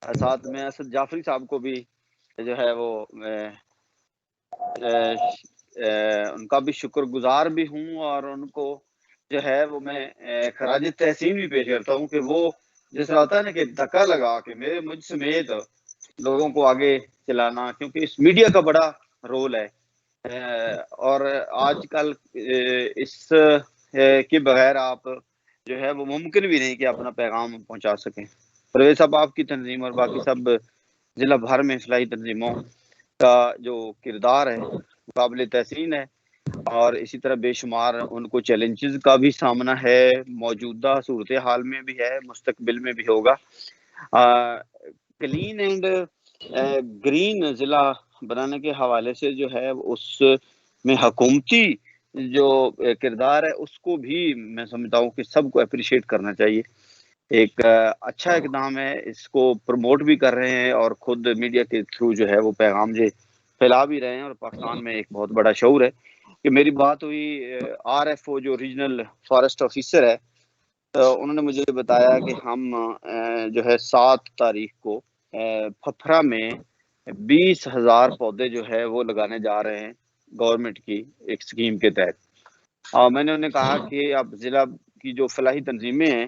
ساتھ میں اسد جعفری صاحب کو بھی جو ہے وہ ان کا بھی شکر گزار بھی ہوں، اور ان کو جو ہے وہ میں خراج تحسین بھی پیش کرتا ہوں کہ وہ جس طرح ہوتا ہے نا کہ دھکا لگا کے مجھ سمیت لوگوں کو آگے چلانا، کیونکہ اس میڈیا کا بڑا رول ہے، اور آج کل اس کے بغیر آپ جو ہے وہ ممکن بھی نہیں کہ اپنا پیغام پہنچا سکیں۔ پرویز صاحب آپ کی تنظیم اور باقی سب ضلع بھر میں اصلاحی تنظیموں کا جو کردار ہے قابل تحسین ہے، اور اسی طرح بے شمار ان کو چیلنجز کا بھی سامنا ہے، موجودہ صورتحال میں بھی ہے، مستقبل میں بھی ہوگا۔ کلین اینڈ گرین ضلع بنانے کے حوالے سے جو ہے اس میں حکومتی جو کردار ہے اس کو بھی میں سمجھتا ہوں کہ سب کو اپریشیٹ کرنا چاہیے. ایک اچھا اقدام ہے, اس کو پروموٹ بھی کر رہے ہیں اور خود میڈیا کے تھرو جو ہے وہ پیغام جو پھیلا بھی رہے ہیں, اور پاکستان میں ایک بہت بڑا شعور ہے. کہ میری بات ہوئی آر ایف او جو ریجنل فارسٹ آفیسر ہے, تو انہوں نے مجھے بتایا کہ ہم جو ہے 7 تاریخ کو پھپھرا میں 20,000 پودے جو ہے وہ لگانے جا رہے ہیں گورنمنٹ کی ایک اسکیم کے تحت. اور میں نے انہیں کہا کہ اب ضلع کی جو فلاحی تنظیمیں ہیں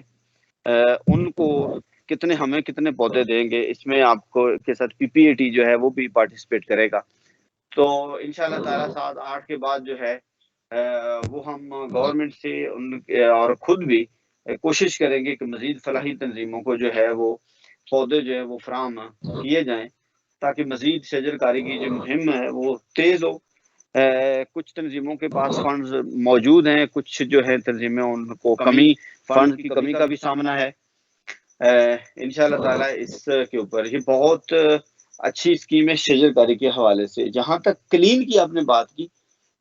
ان کو کتنے پودے دیں گے, اس میں آپ کو کے ساتھ پی پی اے ٹی جو ہے وہ بھی پارٹیسپیٹ کرے گا. تو انشاءاللہ تعالیٰ 7-8 کے بعد جو ہے وہ ہم گورنمنٹ سے اور خود بھی کوشش کریں گے کہ مزید فلاحی تنظیموں کو جو ہے وہ پودے جو ہے وہ فراہم کیے جائیں, تاکہ مزید شجر کاری کی جو مہم ہے وہ تیز ہو. کچھ تنظیموں کے پاس فنڈز موجود ہیں, کچھ جو ہے تنظیمیں ان کو فنڈ کی کمی کا بھی سامنا ہے. انشاءاللہ تعالیٰ اس کے اوپر یہ بہت اچھی اسکیم ہے شجر کاری کے حوالے سے. جہاں تک کلین کی آپ نے بات کی,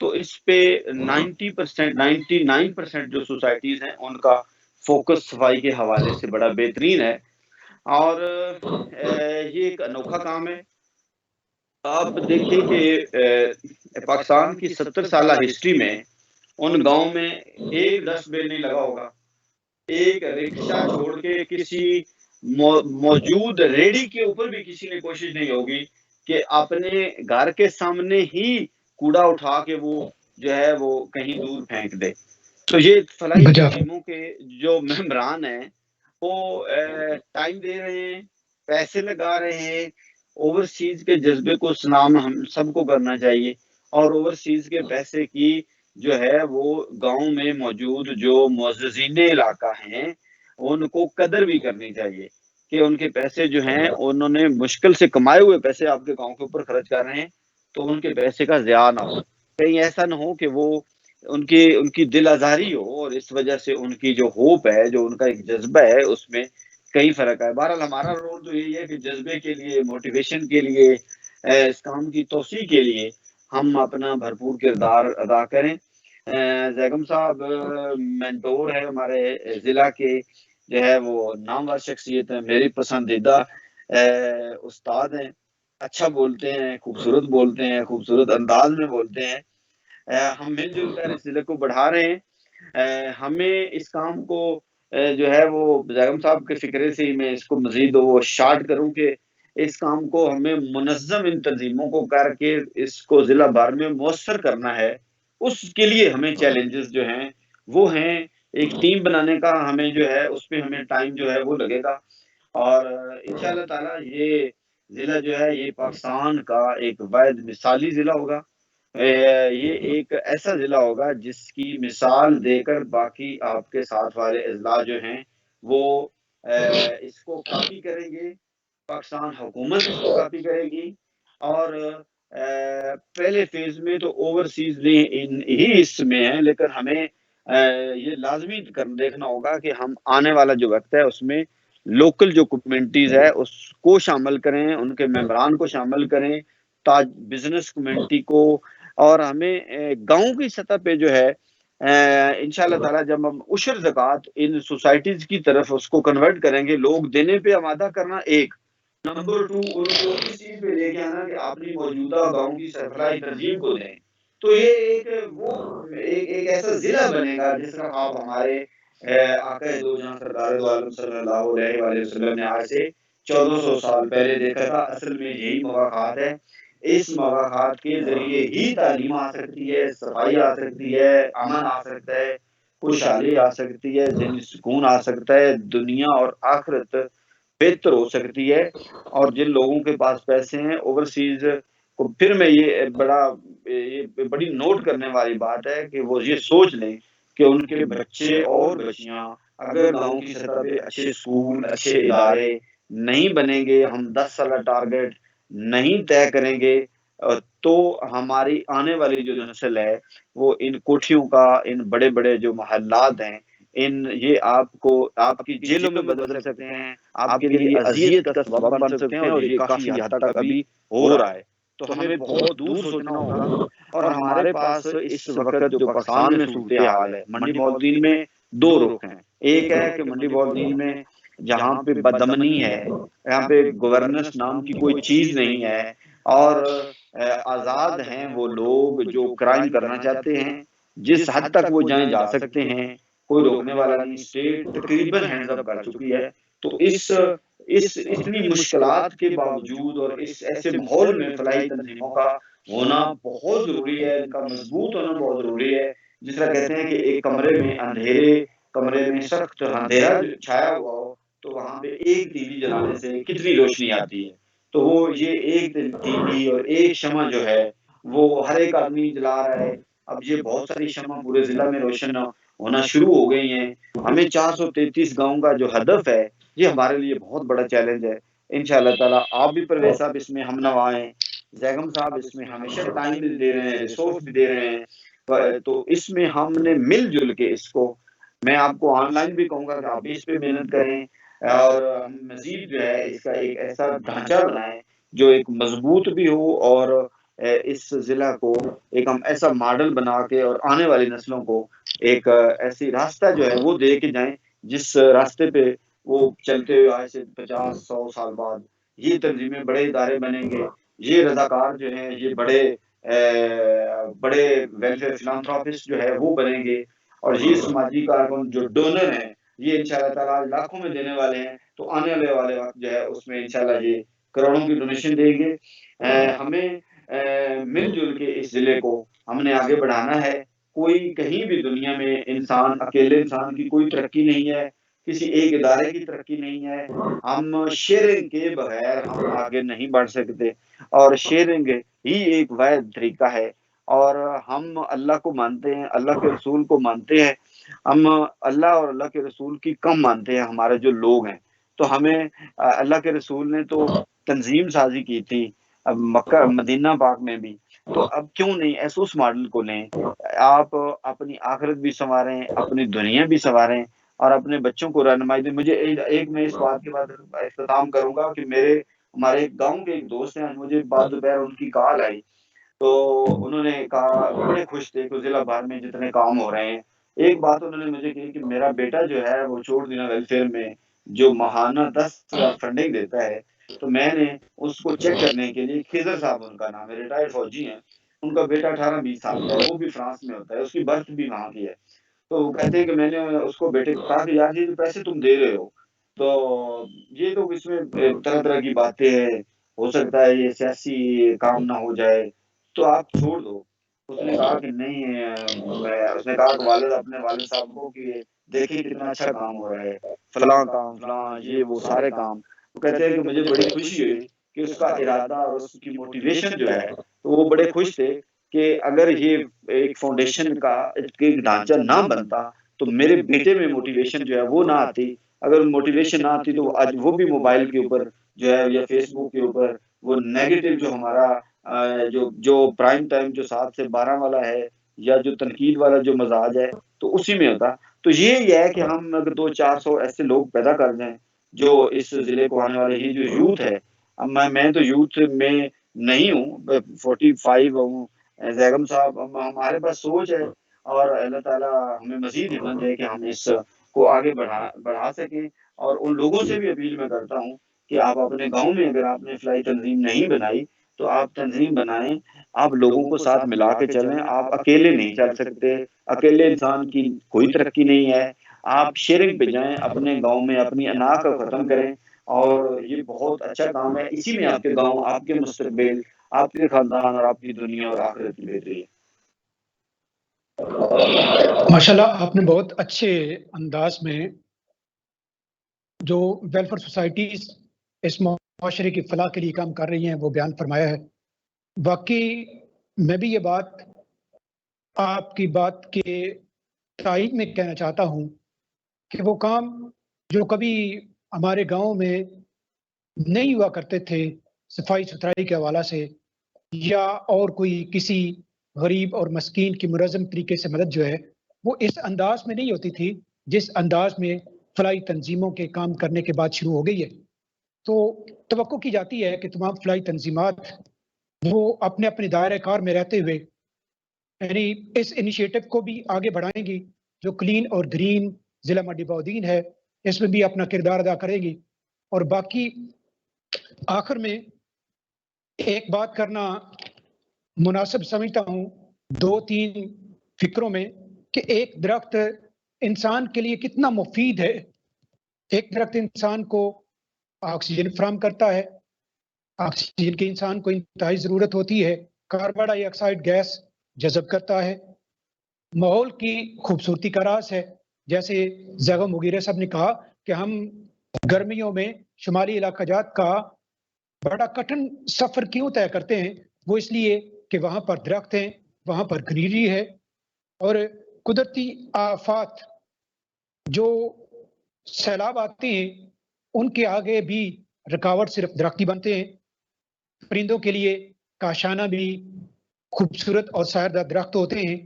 تو اس پہ 99% جو سوسائٹیز ہیں ان کا فوکس صفائی کے حوالے سے بڑا بہترین ہے, اور یہ ایک انوکھا کام ہے. آپ دیکھیں کہ پاکستان کی 70 سالہ ہسٹری میں ان گاؤں میں ایک ڈسٹ بن نہیں لگا ہوگا, ایک رکشہ چھوڑ کے کسی موجود ریڑھی کے اوپر بھی کسی نے کوشش نہیں ہوگی کہ اپنے گھر کے سامنے ہی کوڑا اٹھا کے وہ جو ہے وہ کہیں دور پھینک دے. تو یہ فلاحی تنظیموں کے جو ممبران ہیں وہ ٹائم دے رہے ہیں, پیسے لگا رہے ہیں. اوورسیز کے جذبے کو سلام ہم سب کو کرنا چاہیے, اور اوورسیز کے پیسے کی جو ہے وہ گاؤں میں موجود جو معززین علاقہ ہیں ان کو قدر بھی کرنی چاہیے کہ ان کے پیسے جو ہیں انہوں نے مشکل سے کمائے ہوئے پیسے آپ کے گاؤں کے اوپر خرچ کر رہے ہیں, تو ان کے پیسے کا ضیاع نہ ہو. کہیں ایسا نہ ہو کہ وہ ان کی دل آزاری ہو, اور اس وجہ سے ان کی جو ہوپ ہے, جو ان کا ایک جذبہ ہے, اس میں کئی فرق ہے. بہرحال ہمارا رول تو یہی ہے کہ جذبے کے لیے, موٹیویشن کے لیے, اس کام کی توسیع کے لیے ہم اپنا بھرپور کردار ادا کریں. زیگم صاحب مینٹور ہے ہمارے ضلع کے, جو ہے وہ نامور شخصیت ہے, میری پسندیدہ استاد ہیں. اچھا بولتے ہیں, خوبصورت بولتے ہیں, خوبصورت انداز میں بولتے ہیں. ہم مل جل کر اس ضلع کو بڑھا رہے ہیں. ہمیں اس کام کو جو ہے وہ زیگم صاحب کے فکرے سے ہی میں اس کو مزید وہ شارٹ کروں کہ اس کام کو ہمیں منظم ان تنظیموں کو کر کے اس کو ضلع بھر میں مؤثر کرنا ہے. اس کے لیے ہمیں چیلنجز جو ہیں وہ ہیں, ایک ٹیم بنانے کا ہمیں جو ہے اس پہ ہمیں ٹائم جو ہے وہ لگے گا, اور انشاءاللہ تعالیٰ یہ ضلع جو ہے یہ پاکستان کا ایک واحد مثالی ضلع ہوگا. یہ ایک ایسا ضلع ہوگا جس کی مثال دے کر باقی آپ کے ساتھ والے اضلاع جو ہیں وہ اس کو کاپی کریں گے, پاکستان حکومت اس کو کاپی کرے گی. اور پہلے فیز میں تو اوورسیز ہی اس میں ہے, لیکن ہمیں یہ لازمی دیکھنا ہوگا کہ ہم آنے والا جو وقت ہے اس میں لوکل جو کمیونٹیز ہے اس کو شامل کریں, ان کے ممبران کو شامل کریں, بزنس کمیونٹی کو, اور ہمیں گاؤں کی سطح پہ جو ہے انشاءاللہ تعالیٰ جب ہم عشر زکوٰۃ ان سوسائٹیز کی طرف اس کو کنورٹ کریں گے, لوگ دینے پہ آمادہ کرنا, ایک نمبر 2 ان کو اس چیز پہ لے کے آنا کہ اپنی موجودہ گاؤں کی فلاحی تنظیم کو دیں. تو یہ ایک ایسا ضلع بنے گا جس کا خواب ہمارے آقا دو جہاں سرکار دو عالم صلی اللہ علیہ وآلہ وسلم نے آج سے 1400 سال پہلے دیکھا تھا. اصل میں یہی مواقعات ہے, اس مواقعات کے ذریعے ہی تعلیم آ سکتی ہے, صفائی آ سکتی ہے, امن آ سکتا ہے, خوشحالی آ سکتی ہے, ذہنی سکون آ سکتا ہے, دنیا اور آخرت بہتر ہو سکتی ہے. اور جن لوگوں کے پاس پیسے ہیں اوورسیز کو, پھر میں یہ بڑی نوٹ کرنے والی بات ہے کہ وہ یہ سوچ لیں کہ ان کے بچے اور بچیاں اگر گاؤں کی سطح پہ اچھے اسکول, اچھے ادارے نہیں بنیں گے, ہم 10 سالہ ٹارگیٹ نہیں طے کریں گے, تو ہماری آنے والی جو نسل ہے وہ ان کوٹھیوں کا, ان بڑے بڑے جو محلات ہیں, یہ آپ کی جیلوں میں بدل سکتے ہیں, آپ کے لیے اذیت کا سبب بن سکتے ہیں, اور یہ کافی حد تک ابھی ہو رہا ہے. تو ہمیں بہت دور سوچنا ہوگا. اور ہمارے پاس اس وقت جو پاکستان میں صورتحال ہے، منڈی بہالدین میں دو رخ ہیں. ایک ہے کہ منڈی بہالدین میں جہاں پہ بدامنی ہے، یہاں پہ گورننس نام کی کوئی چیز نہیں ہے، اور آزاد ہیں وہ لوگ جو کرائم کرنا چاہتے ہیں، جس حد تک وہ جا سکتے ہیں، کوئی روکنے والا نہیں. اسٹیٹ تقریباً ہینڈز اپ کر چکی ہے. تو اس اتنی مشکلات کے باوجود اور اس ایسے ماحول میں فلاحی تنظیموں کا ہونا بہت ضروری ہے، ان کا مضبوط ہونا بہت ضروری ہے. جس طرح کہتے ہیں کہ ایک کمرے میں کمرے میں سخت اندھیرا چھایا ہوا ہو تو وہاں پہ ایک ٹی وی جلانے سے کتنی روشنی آتی ہے. تو وہ یہ ایک ٹی وی اور ایک شمع جو ہے وہ ہر ایک آدمی جلا رہا ہے. اب یہ بہت ساری شمع پورے ضلع میں روشن ہونا شروع ہو گئی ہیں. ہمیں 433 گاؤں کا جو ہدف ہے یہ ہمارے لیے بہت بڑا چیلنج ہے. انشاءاللہ تعالیٰ آپ بھی پرویز صاحب اس میں ہم نوا ہیں، زیگم صاحب اس میں ہمیشہ ٹائم دے رہے ہیں، ریسورس بھی دے رہے ہیں. تو اس میں ہم نے مل جل کے اس کو، میں آپ کو آن لائن بھی کہوں گا کہ آپ بھی اس پہ محنت کریں، اور ہم مزید جو ہے اس کا ایک ایسا ڈھانچہ بنائیں جو ایک مضبوط بھی ہو، اور اس ضلع کو ایک ہم ایسا ماڈل بنا کے اور آنے والی نسلوں کو ایک ایسی راستہ جو ہے وہ دے کے جائیں جس راستے پہ وہ چلتے ہوئے آج سے 50-100 سال بعد یہ تنظیمیں بڑے ادارے بنیں گے، یہ رضاکار جو ہیں یہ بڑے ویلفیئر فلانتھراپسٹ جو ہے وہ بنیں گے، اور یہ سماجی کارکن جو ڈونر ہیں یہ انشاءاللہ تعالیٰ لاکھوں میں دینے والے ہیں. تو آنے والے وقت جو ہے اس میں انشاءاللہ یہ کروڑوں کی ڈونیشن دیں گے. ہمیں مل جل کے اس ضلع کو ہم نے آگے بڑھانا ہے. کوئی کہیں بھی دنیا میں اکیلے انسان کی کوئی ترقی نہیں ہے، کسی ایک ادارے کی ترقی نہیں ہے. ہم شیئرنگ کے بغیر ہم آگے نہیں بڑھ سکتے، اور شیئرنگ ہی ایک واحد طریقہ ہے. اور ہم اللہ کو مانتے ہیں، اللہ کے رسول کو مانتے ہیں. ہم اللہ اور اللہ کے رسول کی کم مانتے ہیں ہمارے جو لوگ ہیں. تو ہمیں اللہ کے رسول نے تو تنظیم سازی کی تھی مکہ مدینہ پاک میں بھی، تو اب کیوں نہیں ایسے اس ماڈل کو لیں. آپ اپنی آخرت بھی سنواریں، اپنی دنیا بھی سنواریں، اور اپنے بچوں کو رہنمائی دیں. مجھے ایک میں اس بات کے بعد اختتام کروں گا کہ ہمارے گاؤں کے ایک دوست ہیں، مجھے بعد دوپہر ان کی کال آئی، تو انہوں نے کہا وہ بڑے خوش تھے کہ ضلع بھر میں جتنے کام ہو رہے ہیں. ایک بات انہوں نے مجھے کہی کہ میرا بیٹا جو ہے وہ چھوڑ دینا ویلفیئر میں جو ماہانہ 10,000 فنڈنگ دیتا ہے، تو میں نے اس کو چیک کرنے کے لیے، خضر صاحب ان کا نام ہے، ریٹائرڈ فوجی ہیں، ان کا بیٹا 18-20 سال کا ہے، وہ بھی فرانس میں ہوتا ہے، اس کی برتھ بھی وہاں کی ہے. تو وہ کہتے ہیں کہ میں نے اس کو بیٹے کو کہا کہ یار یہ جو پیسے تم دے رہے ہو تو یہ تو اس میں طرح طرح کی باتیں ہیں، ہو سکتا ہے یہ سیاسی کام نہ ہو جائے، تو آپ چھوڑ دو. اس نے کہا کہ نہیں، اس نے کہا کہ اپنے والد صاحب کو کہ دیکھیں کتنا اچھا کام ہو رہا ہے، فلاں کام فلاں یہ وہ سارے کام. وہ کہتے ہیں کہ مجھے بڑی خوشی ہوئی کہ اس کا ارادہ اور اس کی موٹیویشن جو ہے، تو وہ بڑے خوش تھے کہ اگر یہ ایک فاؤنڈیشن کا ایک ڈھانچہ نہ بنتا تو میرے بیٹے میں موٹیویشن جو ہے وہ نہ آتی. اگر موٹیویشن نہ آتی تو آج وہ بھی موبائل کے اوپر جو ہے یا فیس بک کے اوپر وہ نیگیٹو جو ہمارا جو پرائم ٹائم جو 7 سے 12 والا ہے، یا جو تنقید والا جو مزاج ہے، تو اسی میں ہوتا. تو یہ ہے کہ ہم اگر 200-400 ایسے لوگ پیدا کر دیں جو اس ضلع کو آنے والے ہی جو یوتھ ہے، اب میں تو یوتھ میں نہیں ہوں، 45 ہوں، زیگم صاحب ہمارے پاس سوچ ہے، اور اللہ تعالیٰ ہمیں مزید ہمت دے کہ ہم اس کو آگے بڑھا سکیں. اور ان لوگوں سے بھی اپیل میں کرتا ہوں کہ آپ اپنے گاؤں میں اگر آپ نے فلاحی تنظیم نہیں بنائی تو آپ تنظیم بنائیں، آپ لوگوں کو ساتھ ملا کے چلیں. آپ اکیلے نہیں چل سکتے، اکیلے انسان کی کوئی ترقی نہیں ہے. آپ شیئرنگ پہ جائیں، اپنے گاؤں میں اپنی انا کو ختم کریں، اور یہ بہت اچھا کام ہے. اسی میں آپ کے گاؤں، آپ کے مستقبل، آپ کے خاندان اور آپ کی دنیا اور آخرت کی بہتری ہے. ماشاءاللہ آپ نے بہت اچھے انداز میں جو ویلفیئر سوسائٹیز اس معاشرے کی فلاح کے لیے کام کر رہی ہیں وہ بیان فرمایا ہے. واقعی میں بھی یہ بات آپ کی بات کے تائید میں کہنا چاہتا ہوں کہ وہ کام جو کبھی ہمارے گاؤں میں نہیں ہوا کرتے تھے صفائی ستھرائی کے حوالہ سے، یا اور کوئی کسی غریب اور مسکین کی منظم طریقے سے مدد جو ہے وہ اس انداز میں نہیں ہوتی تھی جس انداز میں فلاحی تنظیموں کے کام کرنے کے بعد شروع ہو گئی ہے. تو توقع کی جاتی ہے کہ تمام فلاحی تنظیمات وہ اپنے اپنے دائرہ کار میں رہتے ہوئے یعنی اس انیشیٹو کو بھی آگے بڑھائیں گی. جو کلین اور گرین ضلع منڈی بہاؤالدین ہے اس میں بھی اپنا کردار ادا کرے گی. اور باقی آخر میں ایک بات کرنا مناسب سمجھتا ہوں 2-3 فکروں میں کہ ایک درخت انسان کے لیے کتنا مفید ہے. ایک درخت انسان کو آکسیجن فراہم کرتا ہے. آکسیجن کی انسان کو انتہائی ضرورت ہوتی ہے. کاربن ڈائی آکسائڈ گیس جذب کرتا ہے. ماحول کی خوبصورتی کا راز ہے. جیسے زیغم مغیرہ صاحب نے کہا کہ ہم گرمیوں میں شمالی علاقہ جات کا بڑا کٹھن سفر کیوں طے کرتے ہیں؟ وہ اس لیے کہ وہاں پر درخت ہیں، وہاں پر گرینری ہے، اور قدرتی آفات جو سیلاب آتے ہیں ان کے آگے بھی رکاوٹ صرف درخت ہی بنتے ہیں. پرندوں کے لیے کاشانہ بھی خوبصورت اور سایردار درخت ہوتے ہیں،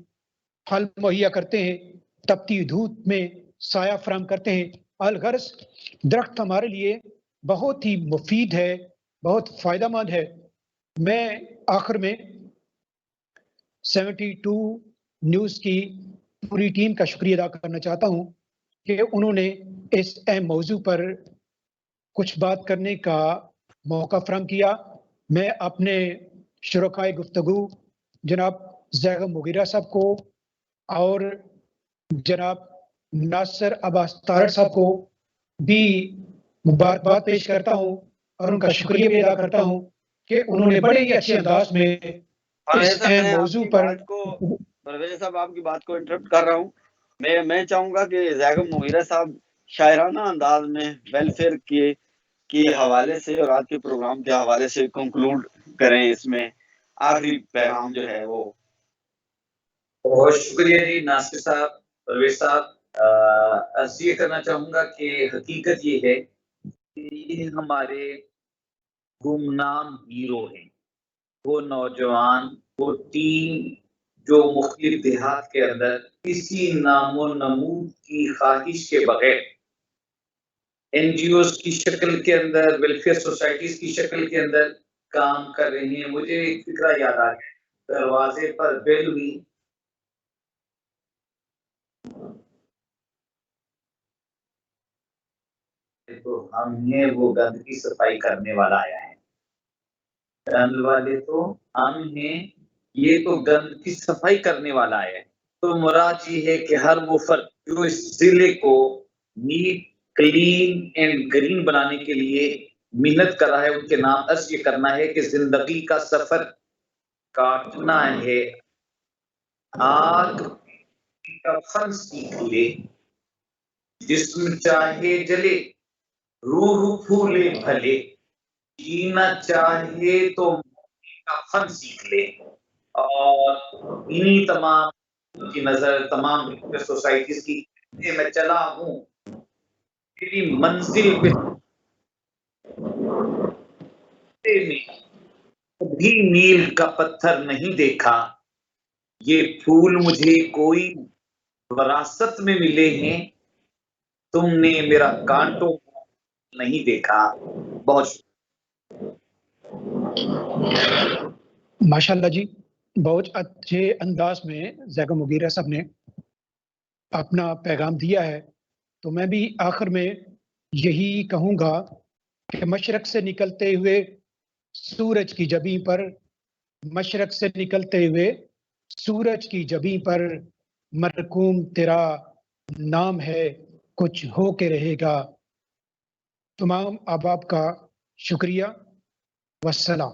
پھل مہیا کرتے ہیں، تپتی دھوپ میں سایہ فراہم کرتے ہیں. الغرض درخت ہمارے لیے بہت ہی مفید ہے، بہت فائدہ مند ہے. میں آخر میں 72 نیوز کی پوری ٹیم کا شکریہ ادا کرنا چاہتا ہوں کہ انہوں نے اس اہم موضوع پر کچھ بات کرنے کا موقع فراہم کیا. میں اپنے شرکائے گفتگو جناب زیغم مغیرہ صاحب کو اور جناب ناصر عباس تارڑ صاحب کو بھی مبارکباد پیش کرتا ہوں اور ان کا شکریہ بھی ادا کرتا ہوں کہ انہوں نے بڑے ہی اچھے انداز میں اس اہم موضوع پر. پرویز صاحب آپ کی بات کو انٹرپٹ کر رہا ہوں. میں چاہوں گا کہ زیغم مغیرہ صاحب شاعرانہ انداز میں ویلفیئر کے حوالے سے اور آج کے پروگرام کے حوالے سے کنکلوڈ کریں. اس میں آخری پیغام جو ہے وہ. بہت شکریہ جی ناصر صاحب، پرویز صاحب. عرض یہ کرنا چاہوں گا کہ حقیقت یہ ہے کہ یہ ہمارے گمنام ہیرو ہیں. وہ نوجوان، وہ ٹیم جو مختلف دیہات کے اندر کسی نام و نمود کی خواہش کے بغیر این جی اوز کی شکل کے اندر، ویلفیئر سوسائٹیز کی شکل کے اندر کام کر رہے ہیں. مجھے ایک فکرہ یاد آ گیا، دروازے پر بیل ہوئی تو ہم ہیں وہ گند کی صفائی کرنے والا آیا ہے. گند والے تو ہم ہیں، یہ تو گند کی صفائی کرنے والا آیا ہے. تو مراد یہ ہے کہ ہر وہ فرد جو اس ضلع کو نیٹ، کلین اینڈ گرین بنانے کے لیے محنت کر رہا ہے، ان کے نام عرض یہ کرنا ہے کہ زندگی کا سفر کاٹنا ہے. آگ کا فن سیکھ لے، جسم چاہے جلے، روح پھولے بھلے، جینا چاہے تو کا فن سیکھ لے. اور انہی تمام کی نظر تمام سوسائٹیز کی میں چلا ہوں، میری منزل پہ کبھی میل کا پتھر نہیں دیکھا. یہ پھول مجھے کوئی وراثت میں ملے ہیں، تم نے میرا کانٹوں نہیں دیکھا. بہت ماشاءاللہ جی، بہت اچھے انداز میں زیغم مغیرہ صاحب نے اپنا پیغام دیا ہے. تو میں بھی آخر میں یہی کہوں گا کہ مشرق سے نکلتے ہوئے سورج کی جبیں پر، مشرق سے نکلتے ہوئے سورج کی جبیں پر مرقوم تیرا نام ہے، کچھ ہو کے رہے گا. تمام احباب کا شکریہ، والسلام.